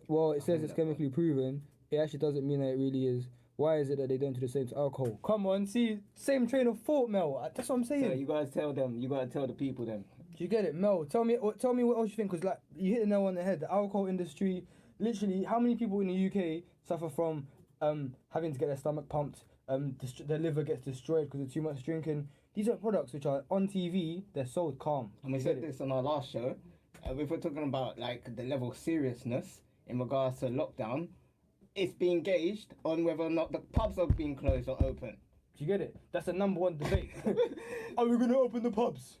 Well, it says it's chemically proven. It actually doesn't mean that it really is. Why is it that they don't do the same to alcohol? Come on, see, same train of thought, Mel. That's what I'm saying. So you gotta tell them. You gotta tell the people then. Do you get it, Mel? Tell me what else you think, because like you hit the nail on the head. The alcohol industry. Literally, how many people in the UK suffer from having to get their stomach pumped, their liver gets destroyed because of too much drinking? These are products which are on TV, they're sold calm. And we said this on our last show. If we're talking about like the level of seriousness in regards to lockdown, it's being gauged on whether or not the pubs are being closed or open. Do you get it? That's the number one debate. Are we going to open the pubs?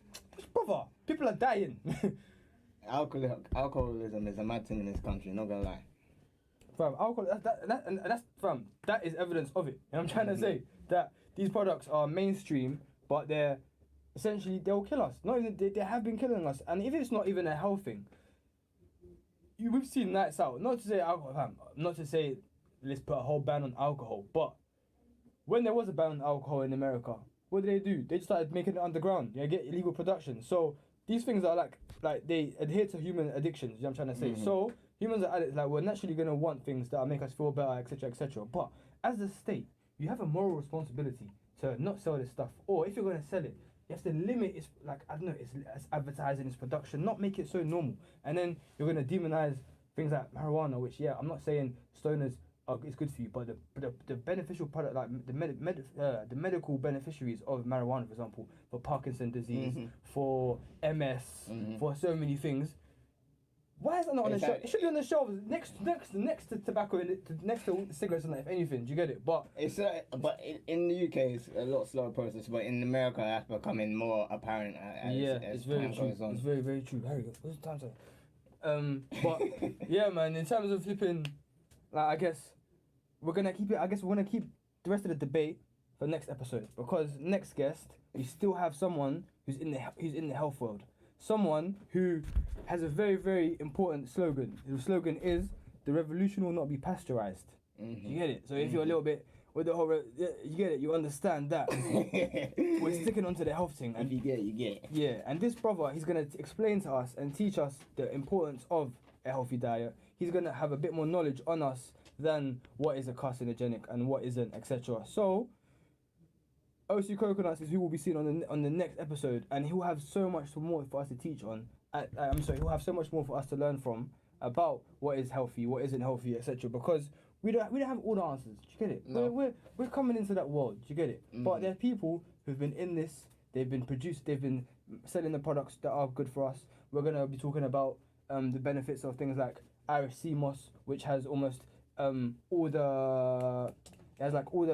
Brother, people are dying. Alcoholism is a mad thing in this country, not gonna lie. Fam, alcohol, that is evidence of it. And I'm trying to say that these products are mainstream, but they're essentially, they'll kill us. Not even, they have been killing us. And if it's not even a health thing, we've seen nights out. Not to say alcohol, fam, not to say let's put a whole ban on alcohol, but when there was a ban on alcohol in America, what did? They just started making it underground. Get illegal production. So these things are like they adhere to human addictions. You know what I'm trying to say? Mm-hmm. So humans are addicts. Like, we're naturally gonna want things that make us feel better, etc., etc. But as the state, you have a moral responsibility to not sell this stuff, or if you're gonna sell it, you have to limit its, like, I don't know, its advertising, its production, not make it so normal. And then you're gonna demonize things like marijuana, which, yeah, I'm not saying stoners it's good for you, but the beneficial product, like the medical beneficiaries of marijuana, for example, for Parkinson's disease, for MS, for so many things. Why is that not on the shelf? It should be on the shelves next to tobacco, next to cigarettes and that, if anything. Do you get it? But it's but in the UK it's a lot slower process, but in America that's becoming more apparent as very time true. goes on. It's very, very true. Harry, what's the time say? But yeah, man. In terms of flipping, like, I guess we're gonna keep the rest of the debate for next episode, because next guest we still have someone who's in the health world. Someone who has a very, very important slogan. The slogan is, "The revolution will not be pasteurized." You get it? So if you're a little bit with the whole, you get it. You understand that we're sticking onto the health thing. And If you get it, you get it. yeah, and this brother, he's gonna explain to us and teach us the importance of a healthy diet. He's gonna have a bit more knowledge on us than what is a carcinogenic and what isn't, etc. So, OC Coconuts is who we'll be seeing on the next episode, and he'll have so much more for us to teach on. He'll have so much more for us to learn from about what is healthy, what isn't healthy, etc. Because we don't have all the answers. Do you get it? No. We're coming into that world. Do you get it? But there are people who've been in this. They've been selling the products that are good for us. We're gonna be talking about the benefits of things like Irish sea moss, which has almost all the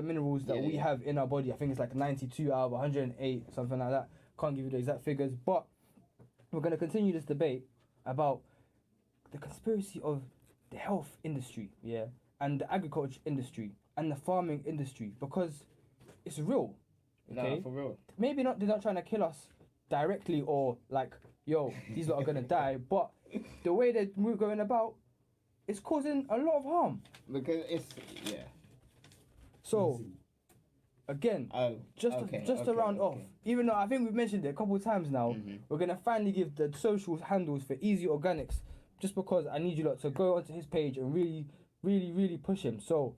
minerals that we have in our body. I think it's like 92 out of 108, something like that. Can't give you the exact figures, but we're going to continue this debate about the conspiracy of the health industry, and the agriculture industry and the farming industry, because it's real. Okay? No, for real. Maybe not. They're not trying to kill us directly, or like, yo, these lot are gonna die. But the way that we're going about, it's causing a lot of harm. Because it's So, again, just to round off, even though I think we've mentioned it a couple of times now, we're gonna finally give the social handles for Easy Organics, just because I need you lot to go onto his page and really, really, really push him. So,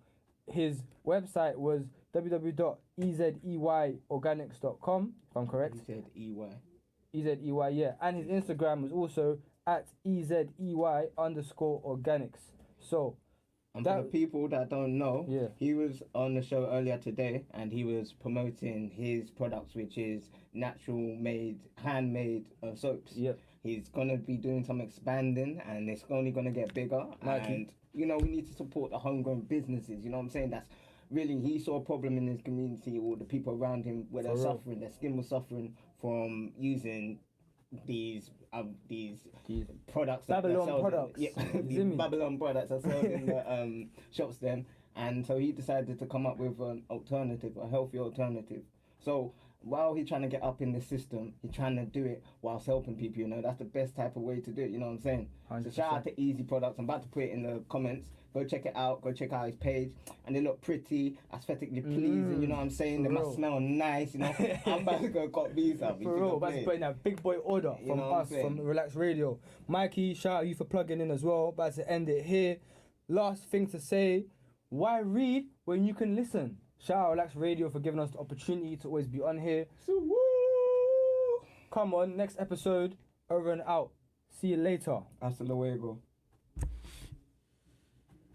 his website was www.ezeyorganics.com, if I'm correct. EZEY. EZEY, yeah. And his Instagram was also at EZEY_organics. So, and for the people that don't know, he was on the show earlier today and he was promoting his products, which is handmade soaps. Yep. He's going to be doing some expanding and it's only going to get bigger. And, we need to support the homegrown businesses. You know what I'm saying? That's really, he saw a problem in his community, or the people around him, where they're suffering, their skin was suffering from using these products. Babylon products. These Babylon products are sold in the shops then. And so he decided to come up with an alternative, a healthy alternative. So while he's trying to get up in the system, he's trying to do it whilst helping people, That's the best type of way to do it, you know what I'm saying? 100%. So shout out to Easy Products. I'm about to put it in the comments. Go check it out. Go check out his page. And they look pretty, aesthetically pleasing, you know what I'm saying? They must smell nice, I'm about to go got these up. For real, about to put in that big boy order from us, from Relaks Radio. Mikey, shout out you for plugging in as well. About to end it here. Last thing to say, why read when you can listen? Shout out Relaks Radio for giving us the opportunity to always be on here. So woo! Come on, next episode, over and out. See you later. Hasta luego.